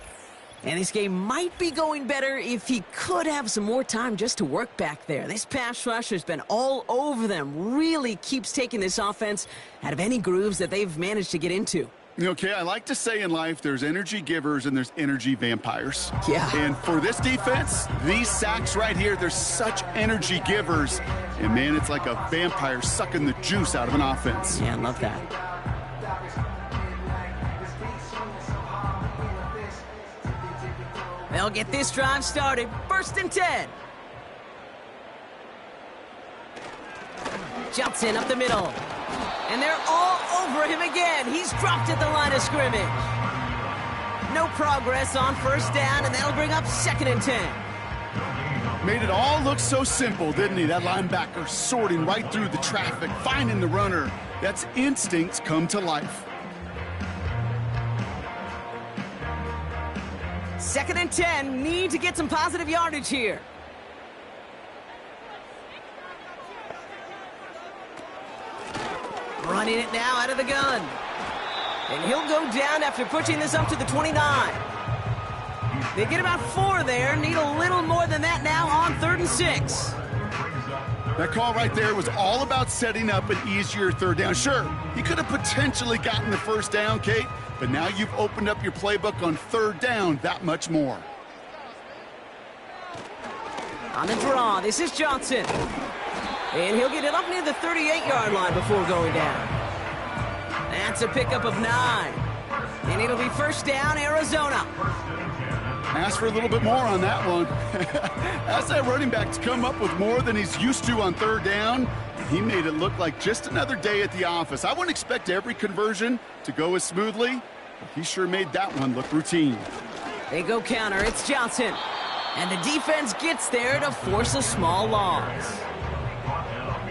And this game might be going better if he could have some more time just to work back there. This pass rush has been all over them. Really keeps taking this offense out of any grooves that they've managed to get into. Okay, I like to say in life there's energy givers and there's energy vampires. Yeah. And for this defense, these sacks right here, they're such energy givers. And, man, it's like a vampire sucking the juice out of an offense. Yeah, I love that. They'll get this drive started. 1st and 10. Jumps in up the middle. And they're all over him again. He's dropped at the line of scrimmage. No progress on 1st down, and that'll bring up 2nd and 10. Made it all look so simple, didn't he? That linebacker sorting right through the traffic, finding the runner. That's instincts come to life. 2nd and 10, need to get some positive yardage here. Running it now out of the gun. And he'll go down after pushing this up to the 29. They get about 4 there. Need a little more than that now on 3rd and 6. That call right there was all about setting up an easier third down. Sure, he could have potentially gotten the first down, Kate, but now you've opened up your playbook on third down that much more. On the draw, this is Johnson. And he'll get it up near the 38-yard line before going down. That's a pickup of 9. And it'll be first down, Arizona. Ask for a little bit more on that one. Ask that running back to come up with more than he's used to on third down. He made it look like just another day at the office. I wouldn't expect every conversion to go as smoothly, but he sure made that one look routine. They go counter. It's Johnson. And the defense gets there to force a small loss.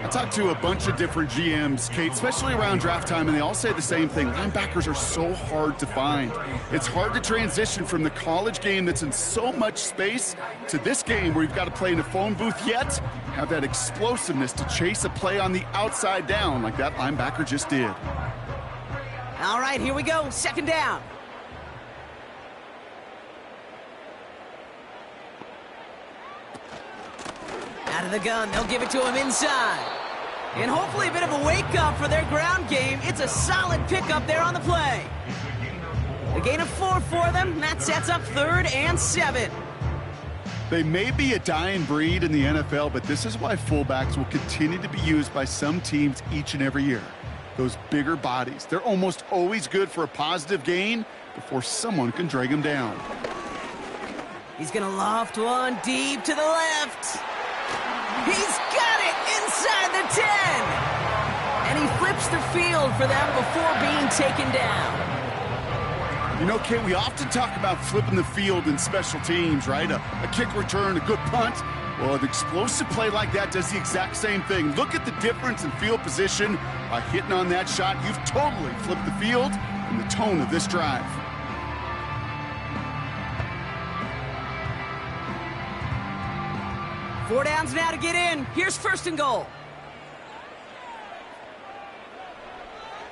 I talked to a bunch of different GMs, Kate, especially around draft time, and they all say the same thing. Linebackers are so hard to find. It's hard to transition from the college game that's in so much space to this game where you've got to play in a phone booth, yet have that explosiveness to chase a play on the outside down like that linebacker just did. All right, here we go. Second down. Out of the gun, they'll give it to him inside. And hopefully a bit of a wake-up for their ground game. It's a solid pickup there on the play. A gain of 4 for them. That sets up 3rd and 7. They may be a dying breed in the NFL, but this is why fullbacks will continue to be used by some teams each and every year. Those bigger bodies. They're almost always good for a positive gain before someone can drag them down. He's going to loft one deep to the left. He's got it inside the 10. And he flips the field for them before being taken down. You know, Kate, we often talk about flipping the field in special teams, right? A kick return, a good punt. Well, an explosive play like that does the exact same thing. Look at the difference in field position. By hitting on that shot, you've totally flipped the field and the tone of this drive. Four downs now to get in. Here's 1st and goal.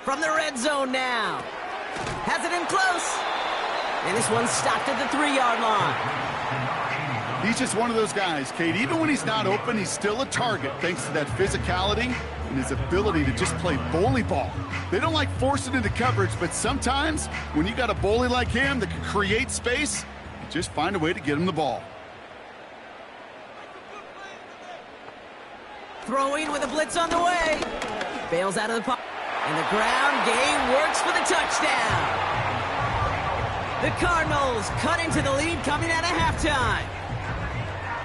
From the red zone now. Has it in close. And this one's stopped at the 3-yard line. He's just one of those guys, Kate. Even when he's not open, he's still a target thanks to that physicality and his ability to just play bully ball. They don't like forcing into coverage, but sometimes when you got a bully like him that can create space, you just find a way to get him the ball. Throwing with a blitz on the way. Bails out of the pocket. And the ground game works for the touchdown. The Cardinals cut into the lead coming out of halftime.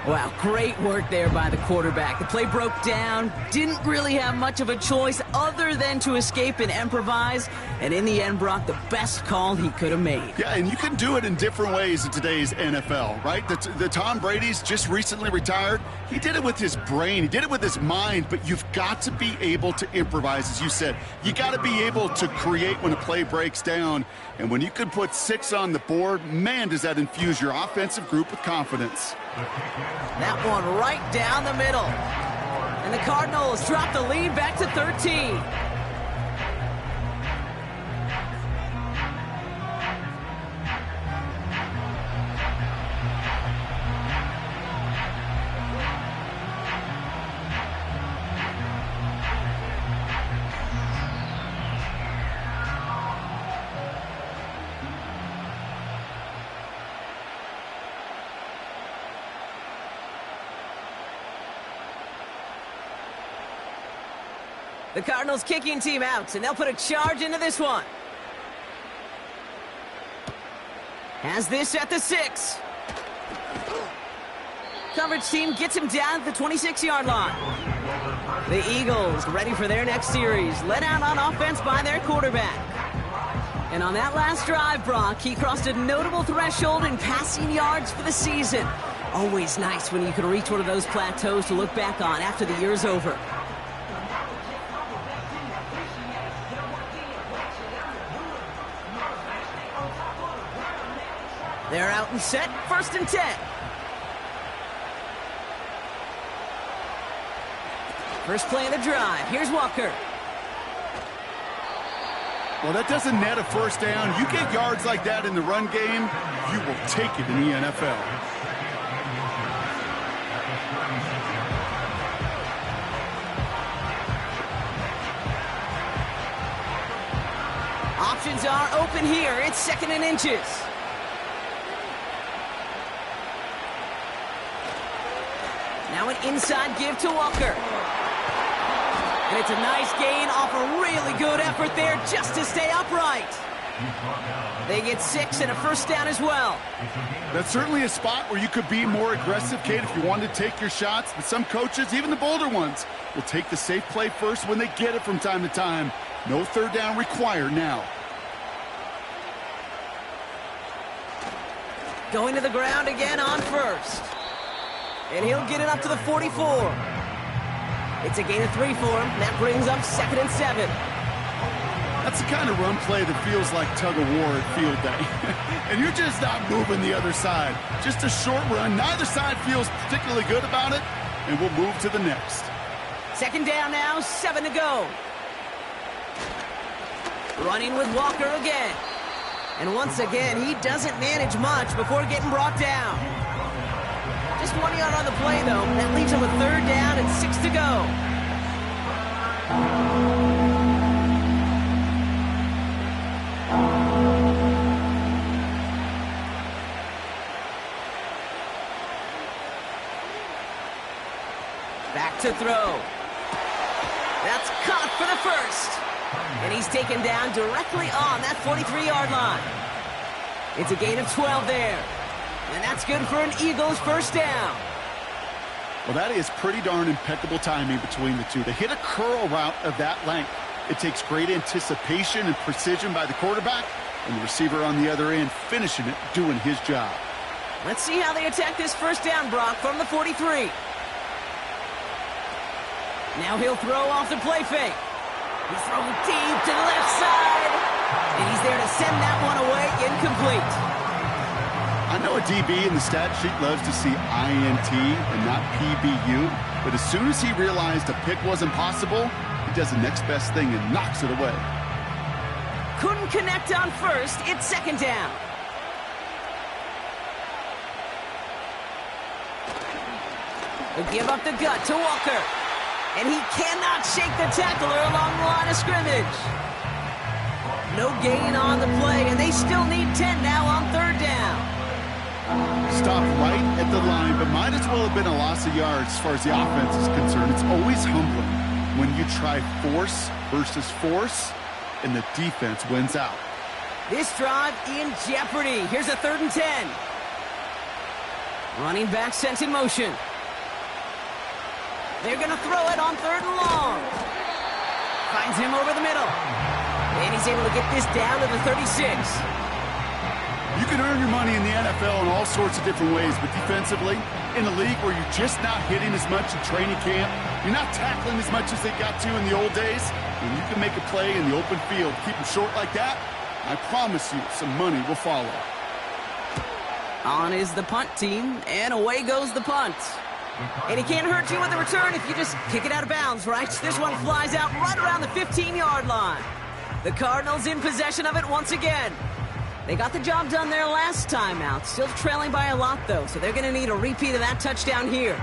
Wow, great work there by the quarterback. The play broke down. Didn't really have much of a choice other than to escape and improvise. And in the end, brought the best call he could have made. Yeah, and you can do it in different ways in today's NFL, right? The Tom Brady's just recently retired. He did it with his brain. He did it with his mind. But you've got to be able to improvise, as you said. You got to be able to create when a play breaks down. And when you can put 6 on the board, man, does that infuse your offensive group with confidence. That one right down the middle. And the Cardinals drop the lead back to 13. The Cardinals kicking team out, and they'll put a charge into this one. Has this at the 6. Coverage team gets him down at the 26-yard line. The Eagles ready for their next series, led out on offense by their quarterback. And on that last drive, Brock, he crossed a notable threshold in passing yards for the season. Always nice when you can reach one of those plateaus to look back on after the year's over. They're out and set, 1st and 10. First play of the drive. Here's Walker. Well, that doesn't net a first down. You get yards like that in the run game, you will take it in the NFL. options are open here. It's 2nd and inches. Now an inside give to Walker. And it's a nice gain off a really good effort there just to stay upright. They get 6 and a first down as well. That's certainly a spot where you could be more aggressive, Kate, if you wanted to take your shots. But some coaches, even the bolder ones, will take the safe play first when they get it from time to time. No third down required now. Going to the ground again on first. And he'll get it up to the 44. It's a gain of 3 for him. That brings up 2nd and 7. That's the kind of run play that feels like tug-of-war at field day. And you're just not moving the other side. Just a short run. Neither side feels particularly good about it, and we'll move to the next. 2nd down now, 7 to go. Running with Walker again. And once again, he doesn't manage much before getting brought down. Just 1 yard on the play, though. That leaves him with 3rd down and 6 to go. Back to throw. That's caught for the first. And he's taken down directly on that 43-yard line. It's a gain of 12 there. And that's good for an Eagles first down. Well, that is pretty darn impeccable timing between the two. They hit a curl route of that length. It takes great anticipation and precision by the quarterback, and the receiver on the other end finishing it, doing his job. Let's see how they attack this first down, Brock, from the 43. Now he'll throw off the play fake. He's throwing deep to the left side. And he's there to send that one away, incomplete. I know a DB in the stat sheet loves to see INT and not PBU, but as soon as he realized a pick wasn't possible, he does the next best thing and knocks it away. Couldn't connect on first. It's 2nd down. He'll give up the gut to Walker. And he cannot shake the tackler along the line of scrimmage. No gain on the play, and they still need 10 now on 3rd down. Stopped right at the line, but might as well have been a loss of yards as far as the offense is concerned. It's always humbling when you try force versus force, and the defense wins out. This drive in jeopardy. Here's a 3rd and 10. Running back sent in motion. They're going to throw it on 3rd and long. Finds him over the middle. And he's able to get this down to the 36. You can earn your money in the NFL in all sorts of different ways, but defensively, in a league where you're just not hitting as much in training camp, you're not tackling as much as they got to in the old days, when you can make a play in the open field, keep them short like that, I promise you some money will follow. On is the punt team, and away goes the punt. And he can't hurt you with the return if you just kick it out of bounds, right? This one flies out right around the 15-yard line. The Cardinals in possession of it once again. They got the job done there last time out. Still trailing by a lot, though, so they're going to need a repeat of that touchdown here.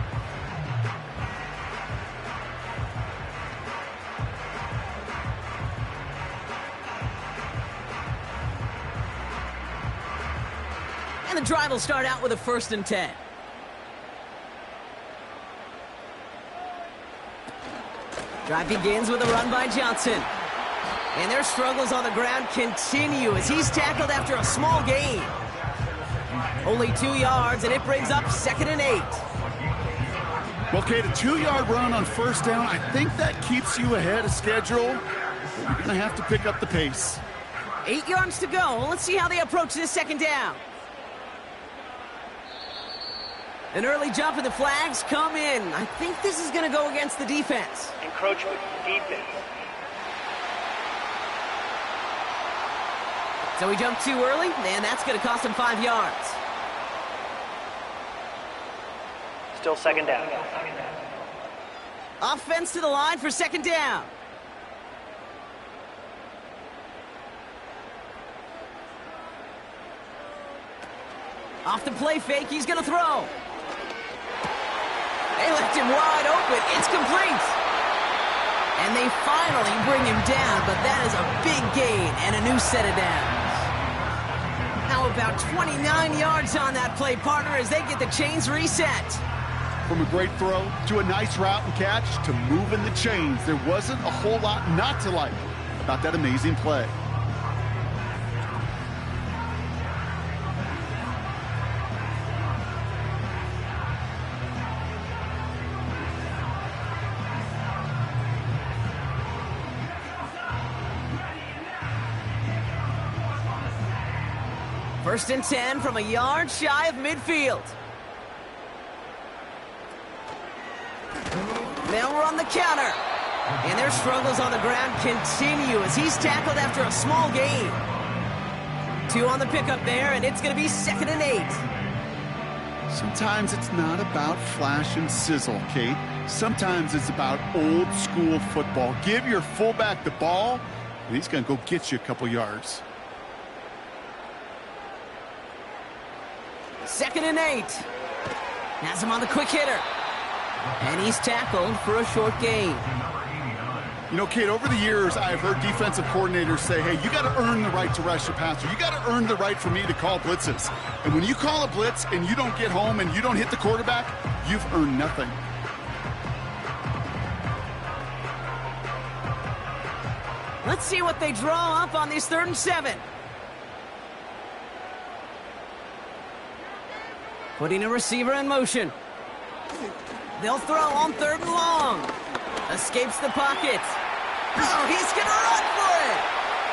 And the drive will start out with a 1st and 10. Drive begins with a run by Johnson. And their struggles on the ground continue as he's tackled after a small gain. Only 2 yards, and it brings up 2nd and 8. Well, Kate, a 2-yard run on 1st down, I think that keeps you ahead of schedule. But you're going to have to pick up the pace. 8 yards to go. Let's see how they approach this 2nd down. An early jump and the flags come in. I think this is going to go against the defense. Encroachment defense. So he jumped too early, and that's going to cost him 5 yards. Still 2nd down. Offense to the line for 2nd down. Off the play fake, he's going to throw. They left him wide open. It's complete. And they finally bring him down, but that is a big gain and a new set of downs. How about 29 yards on that play, partner, as they get the chains reset? From a great throw to a nice route and catch to moving the chains, there wasn't a whole lot not to like about that amazing play. First and 10 from a yard shy of midfield. Now we're on the counter. And their struggles on the ground continue as he's tackled after a small gain. 2 on the pickup there, and it's going to be 2nd and 8. Sometimes it's not about flash and sizzle, Kate. Sometimes it's about old school football. Give your fullback the ball, and he's going to go get you a couple yards. 2nd and 8. Has him on the quick hitter. And he's tackled for a short gain. You know, Kate, over the years, I've heard defensive coordinators say, hey, you got to earn the right to rush your passer. You got to earn the right for me to call blitzes. And when you call a blitz and you don't get home and you don't hit the quarterback, you've earned nothing. Let's see what they draw up on this 3rd and 7. Putting a receiver in motion. They'll throw on 3rd and long. Escapes the pocket. Oh, he's going to run for it.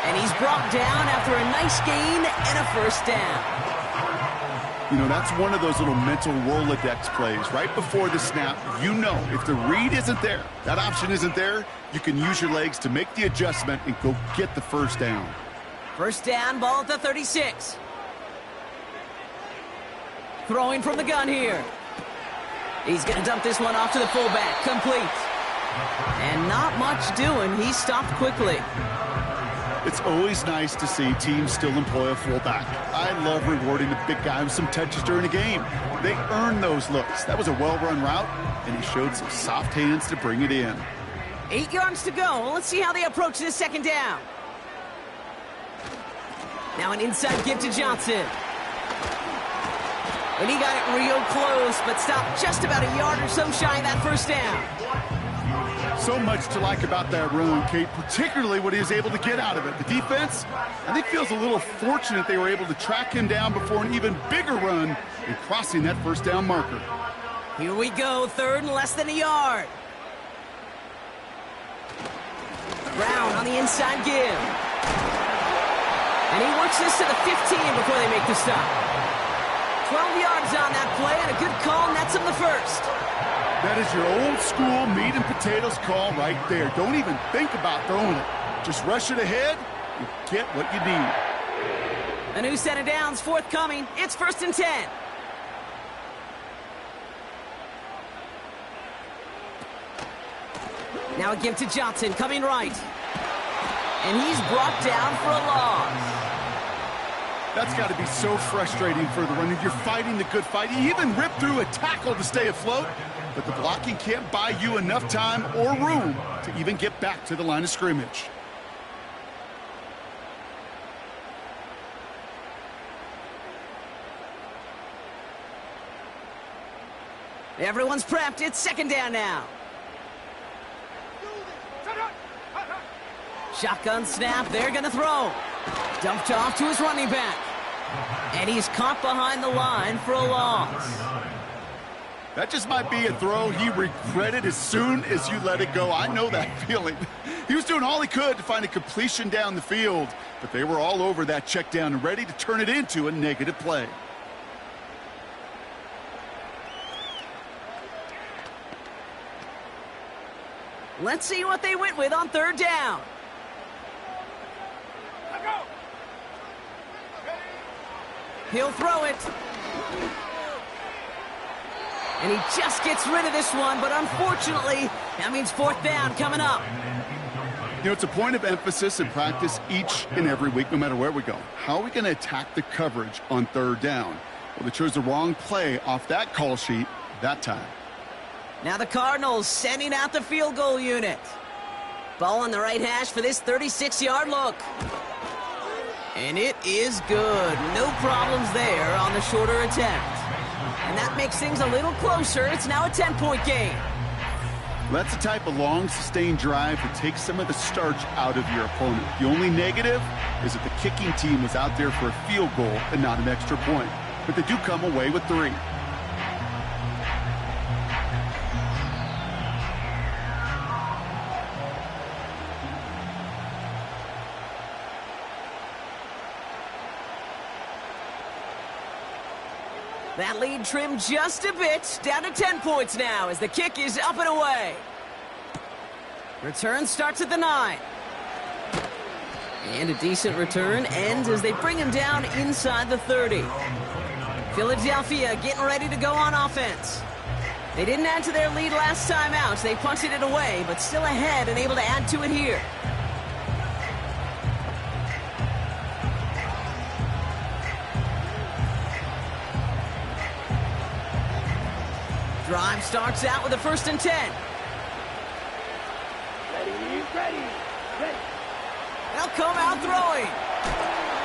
And he's brought down after a nice gain and a 1st down. You know, that's one of those little mental Rolodex plays. Right before the snap, you know if the read isn't there, that option isn't there, you can use your legs to make the adjustment and go get the 1st down. 1st down, ball at the 36. Throwing from the gun here. He's going to dump this one off to the fullback. Complete. And not much doing. He stopped quickly. It's always nice to see teams still employ a fullback. I love rewarding the big guy with some touches during a game. They earn those looks. That was a well-run route, and he showed some soft hands to bring it in. 8 yards to go. Let's see how they approach this 2nd down. Now an inside give to Johnson. And he got it real close, but stopped just about a yard or so shy of that 1st down. So much to like about that run, Kate, particularly what he was able to get out of it. The defense, I think, feels a little fortunate they were able to track him down before an even bigger run and crossing that 1st down marker. Here we go, 3rd and less than a yard. Brown on the inside give. And he works this to the 15 before they make the stop. 12 yards on that play, and a good call nets him the 1st. That is your old school meat and potatoes call right there. Don't even think about throwing it. Just rush it ahead and get what you need. A new set of downs forthcoming. It's 1st and 10. Now a give to Johnson, coming right. And he's brought down for a loss. That's got to be so frustrating for the runner. You're fighting the good fight. You even rip through a tackle to stay afloat, but the blocking can't buy you enough time or room to even get back to the line of scrimmage. Everyone's prepped. It's 2nd down now. Shotgun snap. They're going to throw. Dumped off to his running back. And he's caught behind the line for a loss. That just might be a throw he regretted as soon as you let it go. I know that feeling. He was doing all he could to find a completion down the field, but they were all over that check down and ready to turn it into a negative play. Let's see what they went with on 3rd down. He'll throw it. And he just gets rid of this one, but unfortunately, that means 4th down coming up. You know, it's a point of emphasis in practice each and every week, no matter where we go. How are we going to attack the coverage on 3rd down? Well, they chose the wrong play off that call sheet that time. Now the Cardinals sending out the field goal unit. Ball on the right hash for this 36-yard look. And it is good. No problems there on the shorter attempt. And that makes things a little closer. It's now a 10-point game. That's the type of long, sustained drive that takes some of the starch out of your opponent. The only negative is that the kicking team was out there for a field goal and not an extra point. But they do come away with 3. That lead trimmed just a bit, down to 10 points now as the kick is up and away. Return starts at the 9. And a decent return ends as they bring him down inside the 30. Philadelphia getting ready to go on offense. They didn't add to their lead last time out, so they punted it away, but still ahead and able to add to it here. Drive starts out with a 1st and 10. Ready. They'll come out throwing.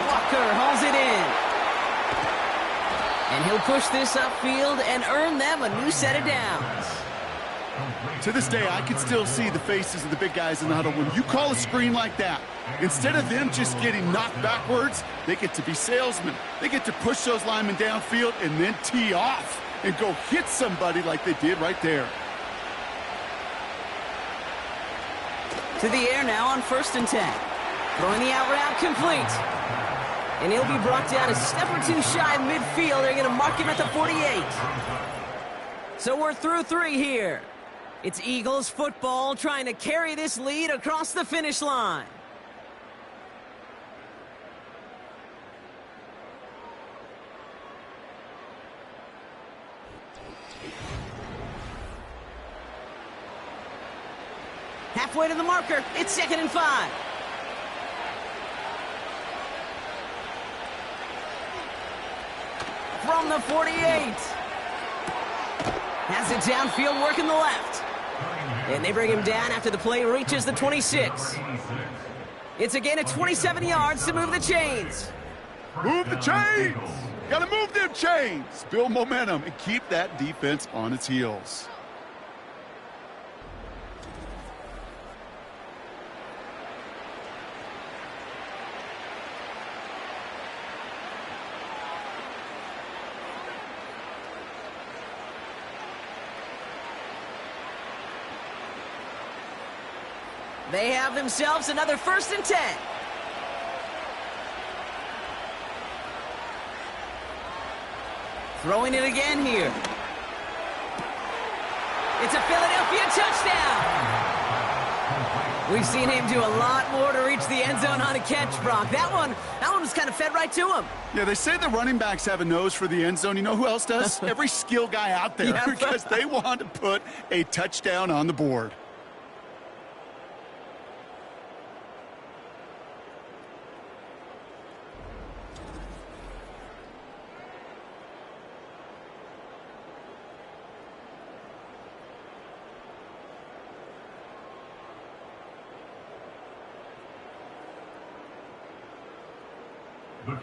Walker hauls it in. And he'll push this upfield and earn them a new set of downs. To this day, I can still see the faces of the big guys in the huddle. When you call a screen like that, instead of them just getting knocked backwards, they get to be salesmen. They get to push those linemen downfield and then tee off and go hit somebody like they did right there. To the air now on 1st and 10. Throwing the out route complete. And he'll be brought down a step or 2 shy of midfield. They're going to mark him at the 48. So we're through 3 here. It's Eagles football trying to carry this lead across the finish line. Halfway to the marker. It's 2nd and 5. From the 48. Has it downfield, working the left. And they bring him down after the play reaches the 26. It's a gain of 27 yards to move the chains. Move the chains! Gotta move them chains! Build momentum and keep that defense on its heels. They have themselves another 1st and 10. Throwing it again here. It's a Philadelphia touchdown. We've seen him do a lot more to reach the end zone on a catch, Brock. That one was kind of fed right to him. Yeah, they say the running backs have a nose for the end zone. You know who else does? Every skill guy out there, Yeah. because they want to put a touchdown on the board.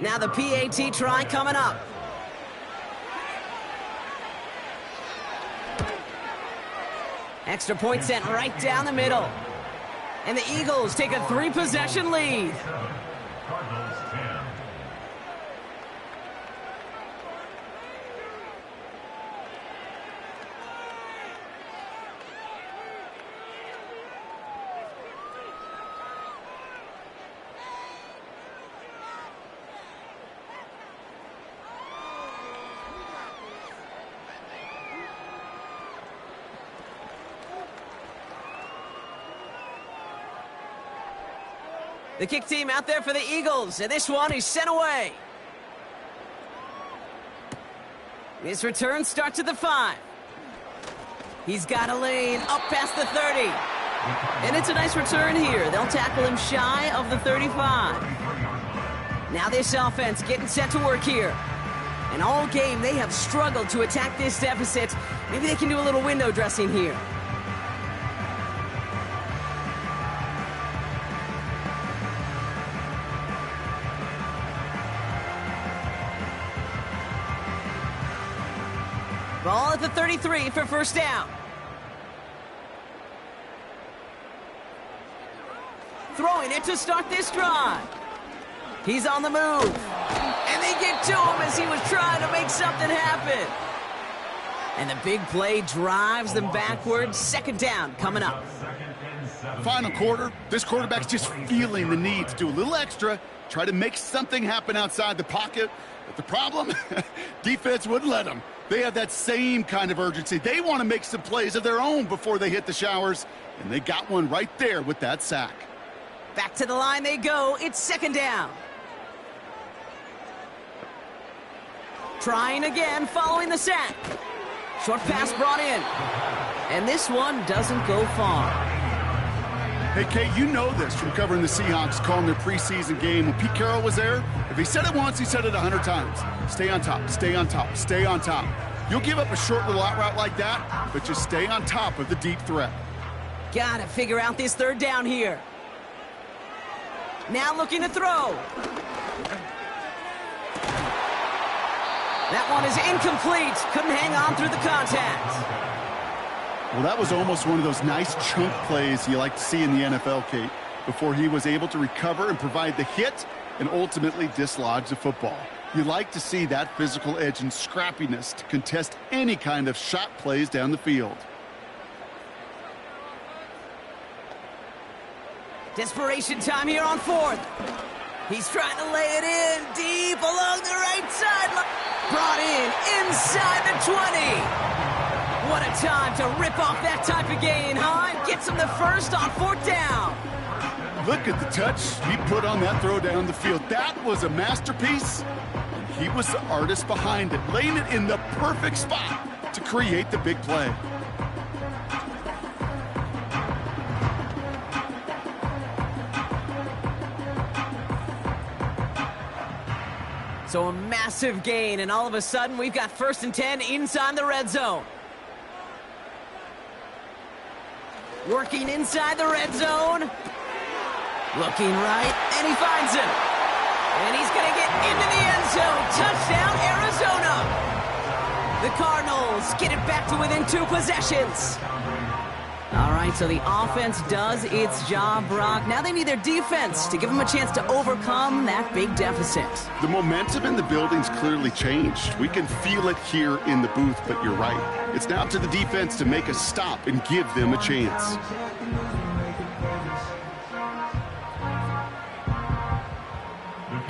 Now the PAT try coming up. Extra point sent right down the middle. And the Eagles take a 3-possession lead. The kick team out there for the Eagles, and this one is sent away. His return starts at the 5. He's got a lane up past the 30. And it's a nice return here. They'll tackle him shy of the 35. Now this offense getting set to work here. And all game, they have struggled to attack this deficit. Maybe they can do a little window dressing here. Ball at the 33 for first down. Throwing it to start this drive. He's on the move. And they get to him as he was trying to make something happen. And the big play drives them backwards. Second down coming up. Final quarter, this quarterback's just feeling the need to do a little extra, try to make something happen outside the pocket. But the problem, defense wouldn't let them. They have that same kind of urgency. They want to make some plays of their own before they hit the showers, and they got one right there with that sack. Back to the line they go. It's second down. Trying again following the sack. Short pass brought in. And this one doesn't go far. Hey, Kate, you know this from covering the Seahawks, calling their preseason game. When Pete Carroll was there, if he said it once, he said it 100 times. Stay on top, stay on top, stay on top. You'll give up a short little out route like that, but just stay on top of the deep threat. Gotta figure out this third down here. Now looking to throw. That one is incomplete. Couldn't hang on through the contact. Well, that was almost one of those nice chunk plays you like to see in the NFL, Kate, before he was able to recover and provide the hit and ultimately dislodge the football. You like to see that physical edge and scrappiness to contest any kind of shot plays down the field. Desperation time here on fourth. He's trying to lay it in deep along the right sideline. Brought in inside the 20. What a time to rip off that type of gain, huh? Gets him the first on fourth down. Look at the touch he put on that throw down the field. That was a masterpiece. And he was the artist behind it, laying it in the perfect spot to create the big play. So a massive gain, and all of a sudden we've got 1st and 10 inside the red zone. Working inside the red zone. Looking right, and he finds him. And he's going to get into the end zone. Touchdown, Arizona. The Cardinals get it back to within 2 possessions. All right, so the offense does its job, Brock. Now they need their defense to give them a chance to overcome that big deficit. The momentum in the building's clearly changed. We can feel it here in the booth, but you're right. It's now up to the defense to make a stop and give them a chance.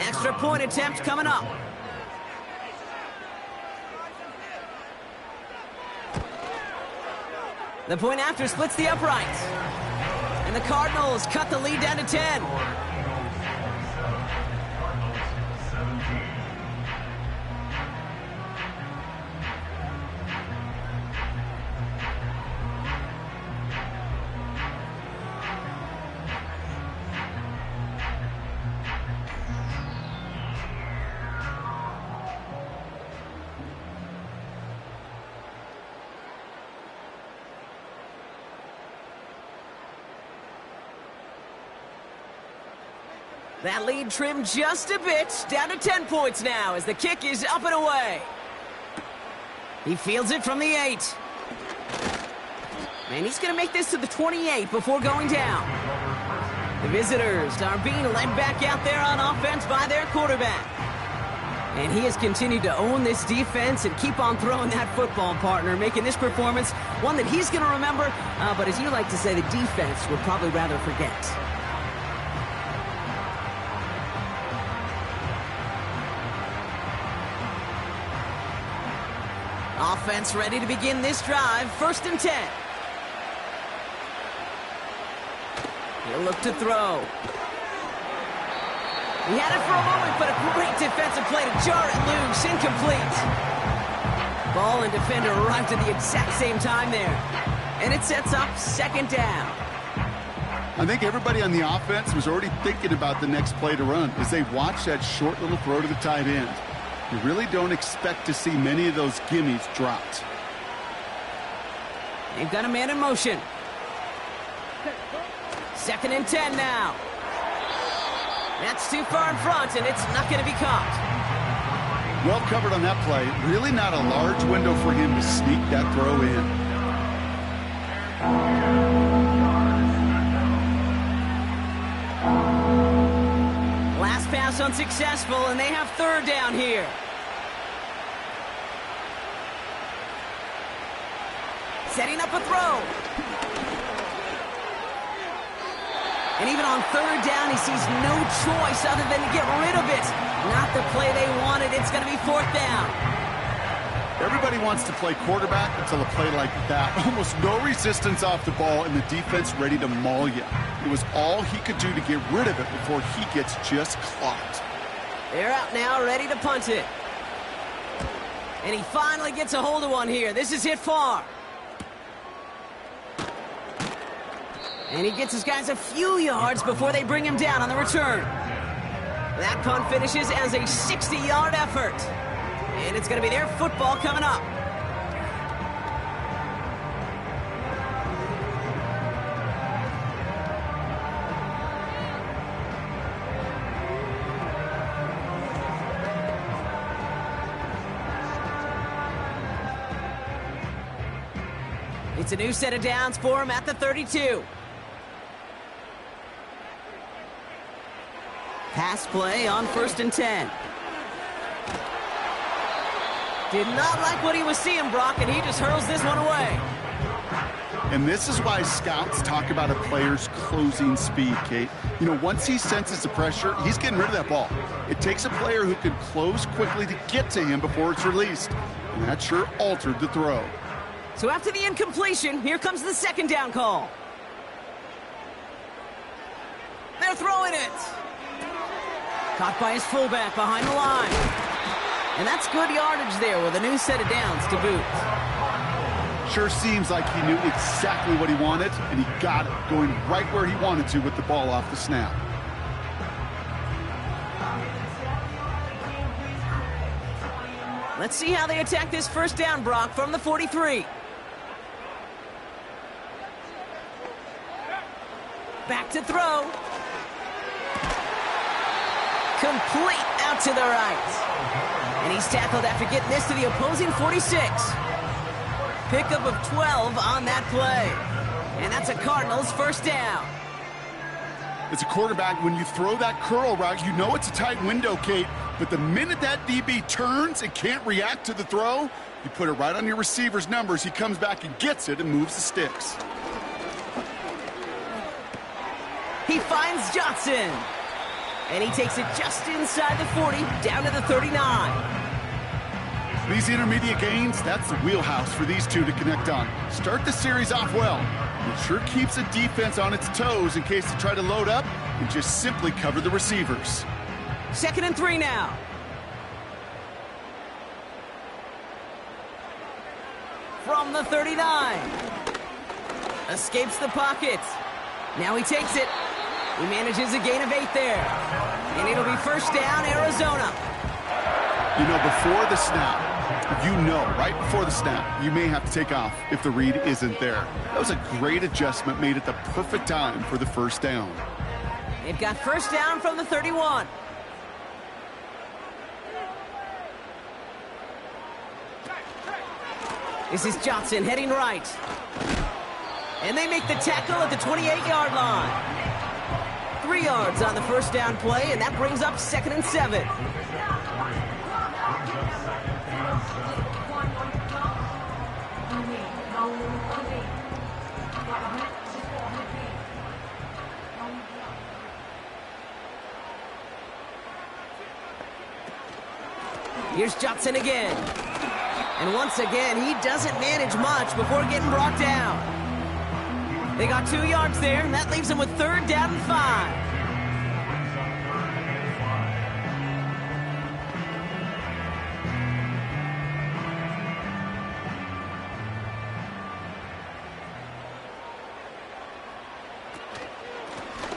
Extra point attempt coming up. The point after splits the uprights. And the Cardinals cut the lead down to 10. That lead trimmed just a bit, down to 10 points now as the kick is up and away. He fields it from the 8. And he's going to make this to the 28 before going down. The visitors are being led back out there on offense by their quarterback. And he has continued to own this defense and keep on throwing that football, partner, making this performance one that he's going to remember. But as you like to say, the defense would probably rather forget. Offense ready to begin this drive. 1st and 10. He'll look to throw. He had it for a moment, but a great defensive play to jar it loose. Incomplete. Ball and defender arrived at the exact same time there. And it sets up 2nd down. I think everybody on the offense was already thinking about the next play to run as they watched that short little throw to the tight end. You really don't expect to see many of those gimmies dropped. They've got a man in motion. 2nd and 10 now. That's too far in front, and it's not going to be caught. Well covered on that play. Really not a large window for him to sneak that throw in. Last pass unsuccessful, and they have third down here. Setting up a throw. And even on third down, he sees no choice other than to get rid of it. Not the play they wanted. It's going to be fourth down. Everybody wants to play quarterback until a play like that. Almost no resistance off the ball and the defense ready to maul you. It was all he could do to get rid of it before he gets just clocked. They're out now, ready to punt it. And he finally gets a hold of one here. This is hit far. And he gets his guys a few yards before they bring him down on the return. That punt finishes as a 60-yard effort. And it's going to be their football coming up. It's a new set of downs for him at the 32. Pass play on 1st and 10. Did not like what he was seeing, Brock, and he just hurls this one away. And this is why scouts talk about a player's closing speed, Kate. You know, once he senses the pressure, he's getting rid of that ball. It takes a player who can close quickly to get to him before it's released. And that sure altered the throw. So after the incompletion, here comes the second down call. They're throwing it. Caught by his fullback behind the line. And that's good yardage there with a new set of downs to boot. Sure seems like he knew exactly what he wanted, and he got it, going right where he wanted to with the ball off the snap. Let's see how they attack this first down, Brock, from the 43. Back to throw. Complete out to the right. And he's tackled after getting this to the opposing 46. Pickup of 12 on that play. And that's a Cardinals first down. As a quarterback, when you throw that curl route, you know it's a tight window, Kate. But the minute that DB turns and can't react to the throw, you put it right on your receiver's numbers. He comes back and gets it and moves the sticks. He finds Johnson. And he takes it just inside the 40, down to the 39. These intermediate gains, that's the wheelhouse for these two to connect on. Start the series off well. It sure keeps the defense on its toes in case they try to load up and just simply cover the receivers. 2nd and 3 now. From the 39. Escapes the pocket. Now he takes it. He manages a gain of 8 there. And it'll be first down, Arizona. You know, before the snap, right before the snap, you may have to take off if the read isn't there. That was a great adjustment made at the perfect time for the first down. They've got first down from the 31. This is Johnson heading right. And they make the tackle at the 28-yard line. 3 yards on the first down play, and that brings up 2nd and 7. Here's Johnson again. And once again, he doesn't manage much before getting brought down. They got 2 yards there, and that leaves them with 3rd down and 5.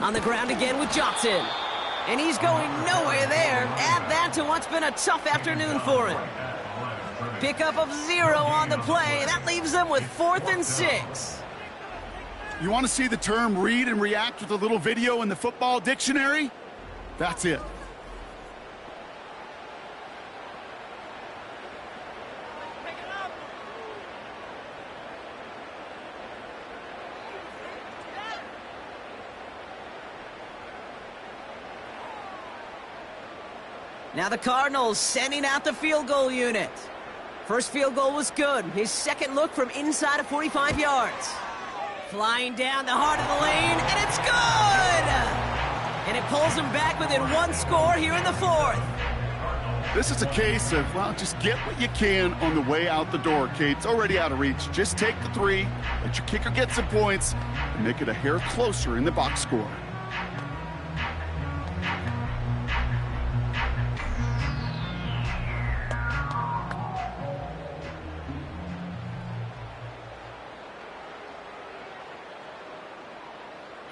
On the ground again with Johnson. And he's going nowhere there. Add that to what's been a tough afternoon for him. Pickup of 0 on the play. That leaves them with 4th and 6. You want to see the term read and react with a little video in the football dictionary? That's it. Now the Cardinals sending out the field goal unit. First field goal was good. His second look from inside of 45 yards. Flying down the heart of the lane, and it's good! And it pulls him back within one score here in the fourth. This is a case of, well, just get what you can on the way out the door, Kate. It's already out of reach. Just take the three, let your kicker get some points, and make it a hair closer in the box score.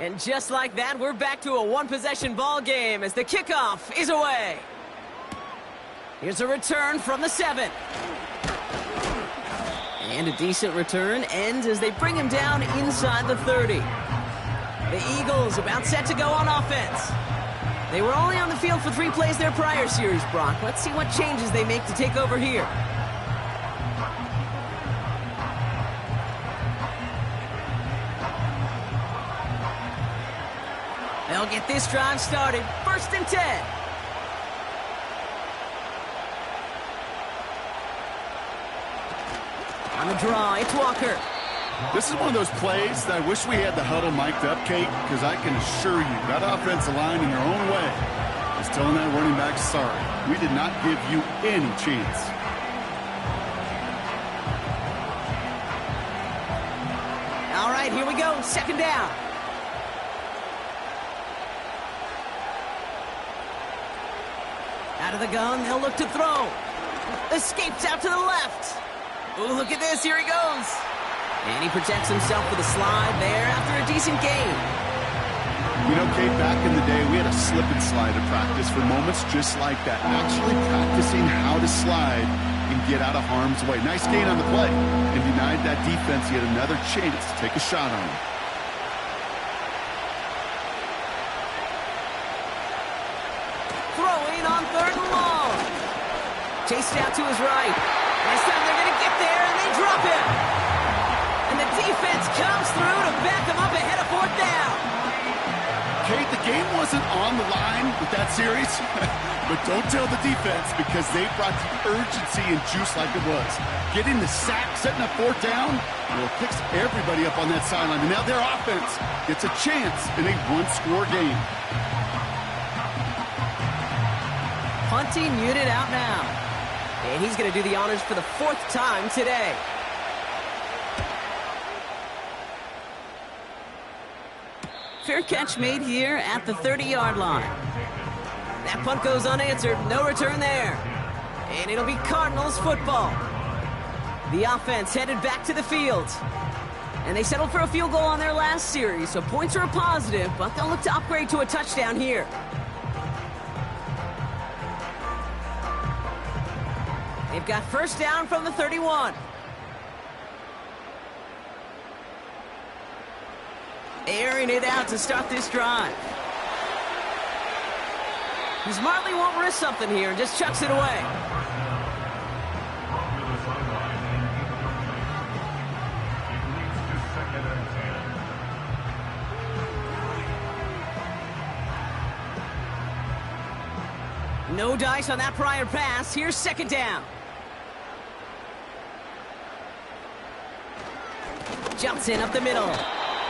And just like that, we're back to a one-possession ball game as the kickoff is away. Here's a return from the 7. And a decent return ends as they bring him down inside the 30. The Eagles about set to go on offense. They were only on the field for 3 plays their prior series, Brock. Let's see what changes they make to take over here. They'll get this drive started. 1st and 10. On the draw, it's Walker. This is one of those plays that I wish we had the huddle mic'd up, Kate, because I can assure you that offensive line in their own way is telling that running back, sorry, we did not give you any chance. All right, here we go. 2nd down. Out of the gun, they'll look to throw. Escapes out to the left. Ooh, look at this. Here he goes. And he protects himself with a slide there after a decent gain. You know, Kate, back in the day, we had a slip and slide at practice for moments just like that. Actually practicing how to slide and get out of harm's way. Nice gain on the play. And denied that defense yet another chance to take a shot on him. Throwing on 3rd and long. Chased out to his right. This time they're going to get there, and they drop him. And the defense comes through to back him up ahead of 4th down. Kate, the game wasn't on the line with that series, but don't tell the defense because they brought the urgency and juice like it was. Getting the sack, setting up 4th down, well, it picks everybody up on that sideline. And now their offense gets a chance in a one-score game. Punting unit out now. And he's going to do the honors for the 4th time today. Fair catch made here at the 30-yard line. That punt goes unanswered. No return there. And it'll be Cardinals football. The offense headed back to the field. And they settled for a field goal on their last series, so points are a positive, but they'll look to upgrade to a touchdown here. They've got 1st down from the 31. Airing it out to start this drive. He smartly won't risk something here and just chucks it away. No dice on that prior pass. Here's 2nd down. Jumps in up the middle.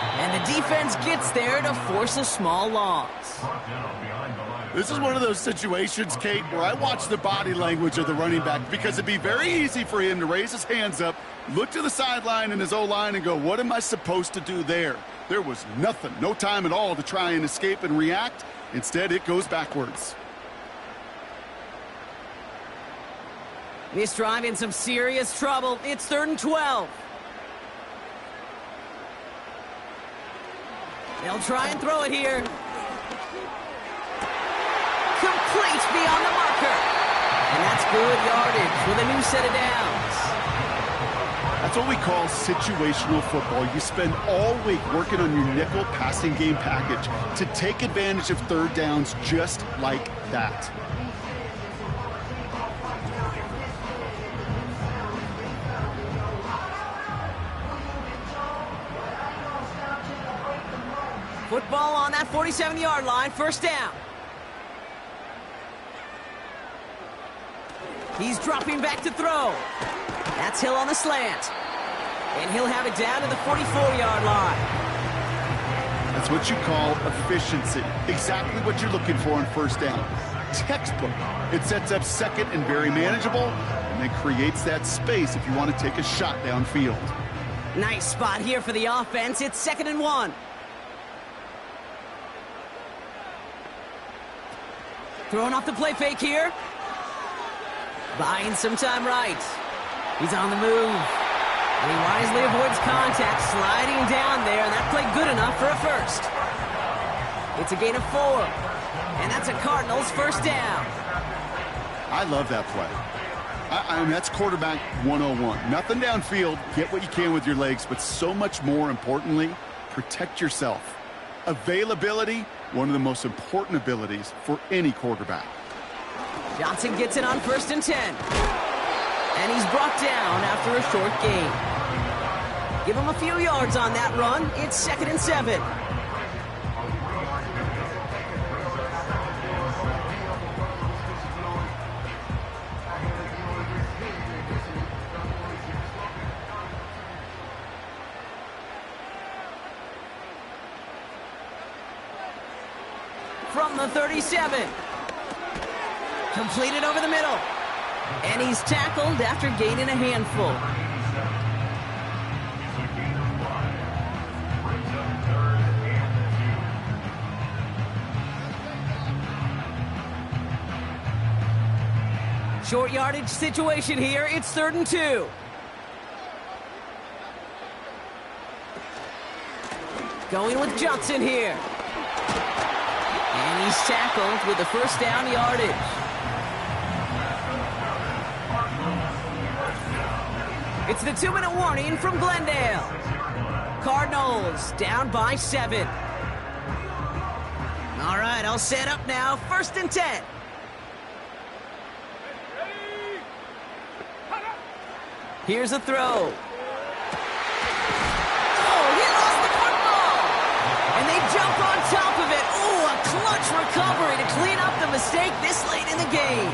And the defense gets there to force a small loss. This is one of those situations, Kate, where I watch the body language of the running back because it'd be very easy for him to raise his hands up, look to the sideline and his O-line and go, what am I supposed to do there? There was nothing, no time at all to try and escape and react. Instead, it goes backwards. This drive in some serious trouble. It's 3rd and 12. They'll try and throw it here. Complete beyond the marker. And that's good yardage with a new set of downs. That's what we call situational football. You spend all week working on your nickel passing game package to take advantage of 3rd downs just like that. Football on that 47-yard line, 1st down. He's dropping back to throw. That's Hill on the slant. And he'll have it down to the 44-yard line. That's what you call efficiency. Exactly what you're looking for on first down. Textbook. It sets up second and very manageable, and then creates that space if you want to take a shot downfield. Nice spot here for the offense. It's 2nd and 1. Throwing off the play fake here. Buying some time right. He's on the move. And he wisely avoids contact, sliding down there, and that played good enough for a first. It's a gain of 4. And that's a Cardinals first down. I love that play. I mean, that's quarterback 101. Nothing downfield, get what you can with your legs, but so much more importantly, protect yourself. Availability, one of the most important abilities for any quarterback. Johnson gets it on 1st and 10. And he's brought down after a short gain. Give him a few yards on that run. It's 2nd and 7. From the 37. Completed over the middle. And he's tackled after gaining a handful. Short yardage situation here. It's 3rd and 2. Going with Johnson here. And he's tackled with the first down yardage. It's the 2-minute warning from Glendale. Cardinals down by 7. All right, I'll set up now. 1st and 10. Here's a throw. Oh, he lost the football. And they jump on top of it. Oh, a clutch recovery to clean up the mistake this late in the game.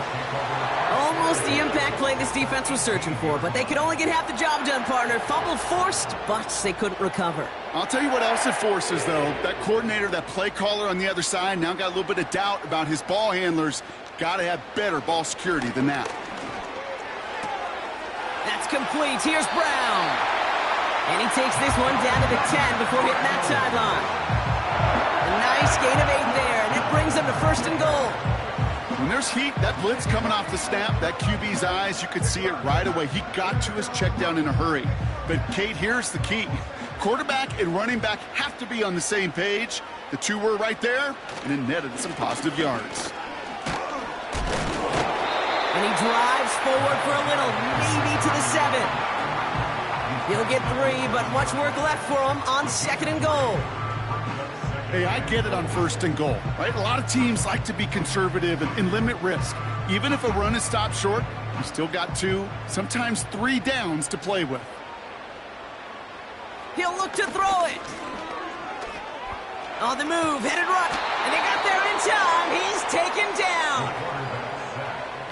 Almost the impact play this defense was searching for, but they could only get half the job done, partner. Fumble forced, but they couldn't recover. I'll tell you what else it forces, though. That coordinator, that play caller on the other side, now got a little bit of doubt about his ball handlers. Got to have better ball security than that. That's complete. Here's Brown. And he takes this one down to the 10 before hitting that sideline. A nice gain of 8 there, and it brings them to 1st and goal. When there's heat, that blitz coming off the snap, that QB's eyes, you could see it right away. He got to his check down in a hurry. But, Kate, here's the key. Quarterback and running back have to be on the same page. The two were right there, and it netted some positive yards. And he drives forward for a little, maybe to the 7. He'll get 3, but much work left for him on 2nd and goal. Hey, I get it on 1st and goal, right? A lot of teams like to be conservative and limit risk. Even if a run is stopped short, you still got 2, sometimes 3 downs to play with. He'll look to throw it. On the move, headed right. And they got there in time. He's taken down.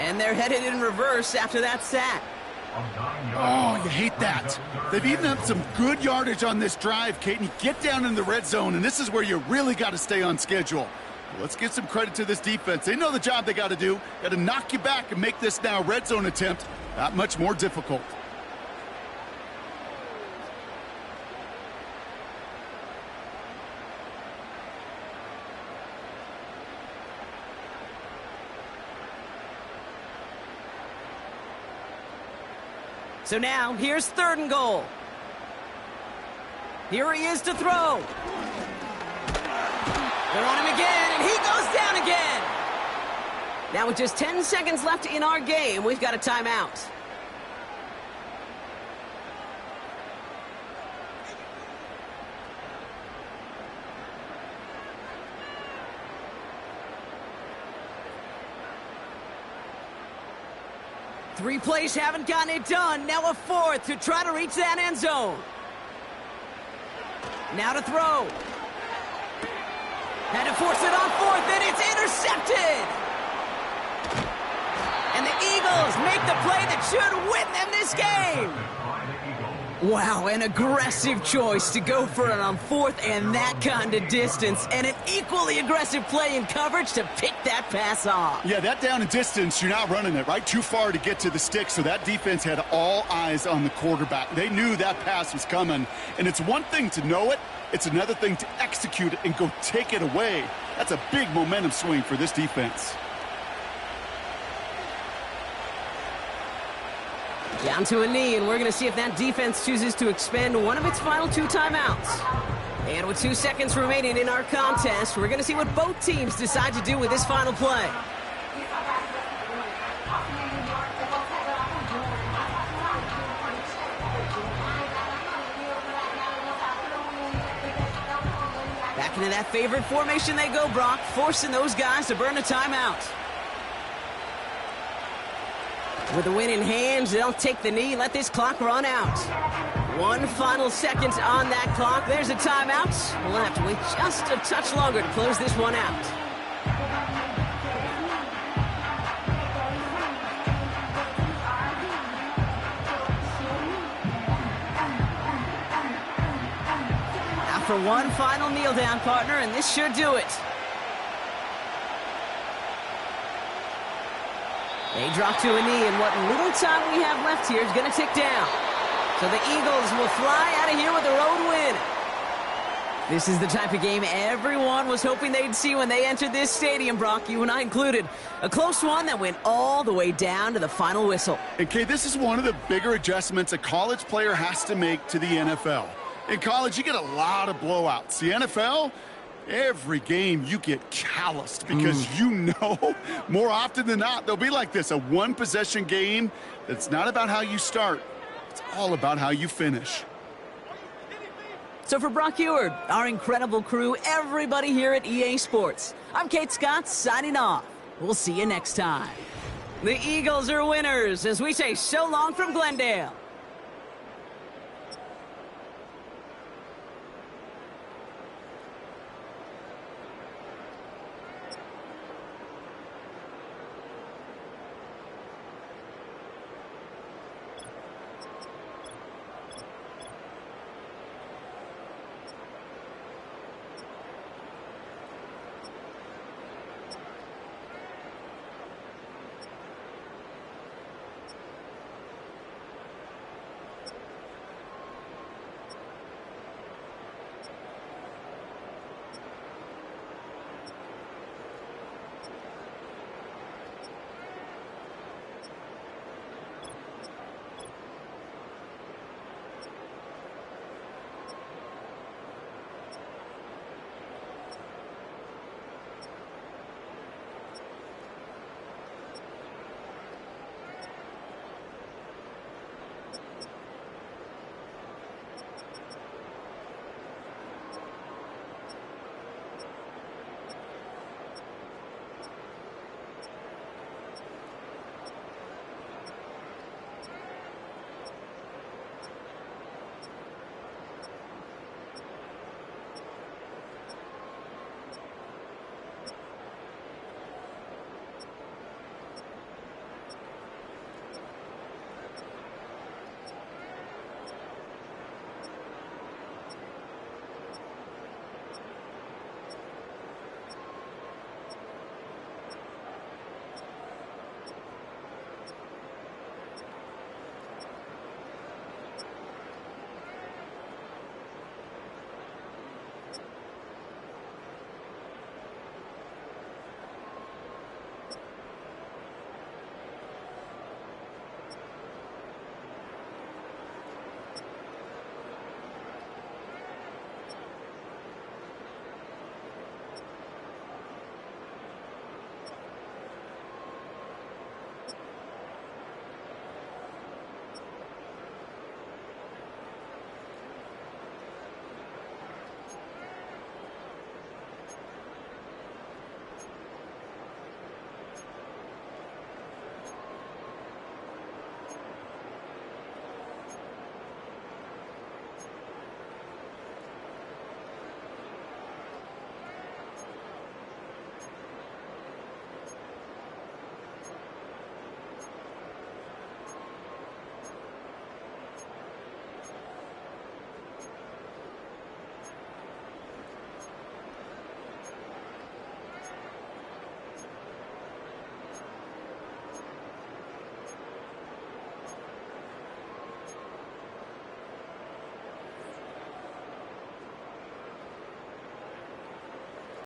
And they're headed in reverse after that sack. Oh, you hate that. They've eaten up some good yardage on this drive, Kate, and you get down in the red zone, and this is where you really got to stay on schedule. Well, let's give some credit to this defense. They know the job they got to do. Got to knock you back and make this now red zone attempt that much more difficult. So now, here's 3rd and goal. Here he is to throw. They're on him again, and he goes down again. Now with just 10 seconds left in our game, we've got a timeout. Three plays haven't gotten it done. Now a 4th to try to reach that end zone. Now to throw. Had to force it on 4th, and it's intercepted. And the Eagles Eagles make the play that should win them this game. Wow, an aggressive choice to go for it on fourth and that kind of distance, and an equally aggressive play in coverage to pick that pass off. Yeah, that down and distance, you're not running it, right? Too far to get to the stick, so that defense had all eyes on the quarterback. They knew that pass was coming, and it's one thing to know it, it's another thing to execute it and go take it away. That's a big momentum swing for this defense. Down to a knee, and we're going to see if that defense chooses to expend one of its final 2 timeouts. And with 2 seconds remaining in our contest, we're going to see what both teams decide to do with this final play. Back into that favorite formation they go, Brock, forcing those guys to burn a timeout. With the win in hand, they'll take the knee, let this clock run out. 1 final second on that clock. There's a timeout. We'll have to wait just a touch longer to close this one out. After 1 final kneel down, partner, and this should do it. They drop to a knee, and what little time we have left here is going to tick down. So the Eagles will fly out of here with a road win. This is the type of game everyone was hoping they'd see when they entered this stadium, Brock, you and I included. A close one that went all the way down to the final whistle. And, Kay, this is one of the bigger adjustments a college player has to make to the NFL. In college, you get a lot of blowouts. The NFL, every game you get calloused because you know more often than not they'll be like this, a 1-possession game that's not about how you start. It's all about how you finish. So for Brock Eward, our incredible crew, everybody here at EA Sports, I'm Kate Scott signing off. We'll see you next time. The Eagles are winners as we say so long from Glendale.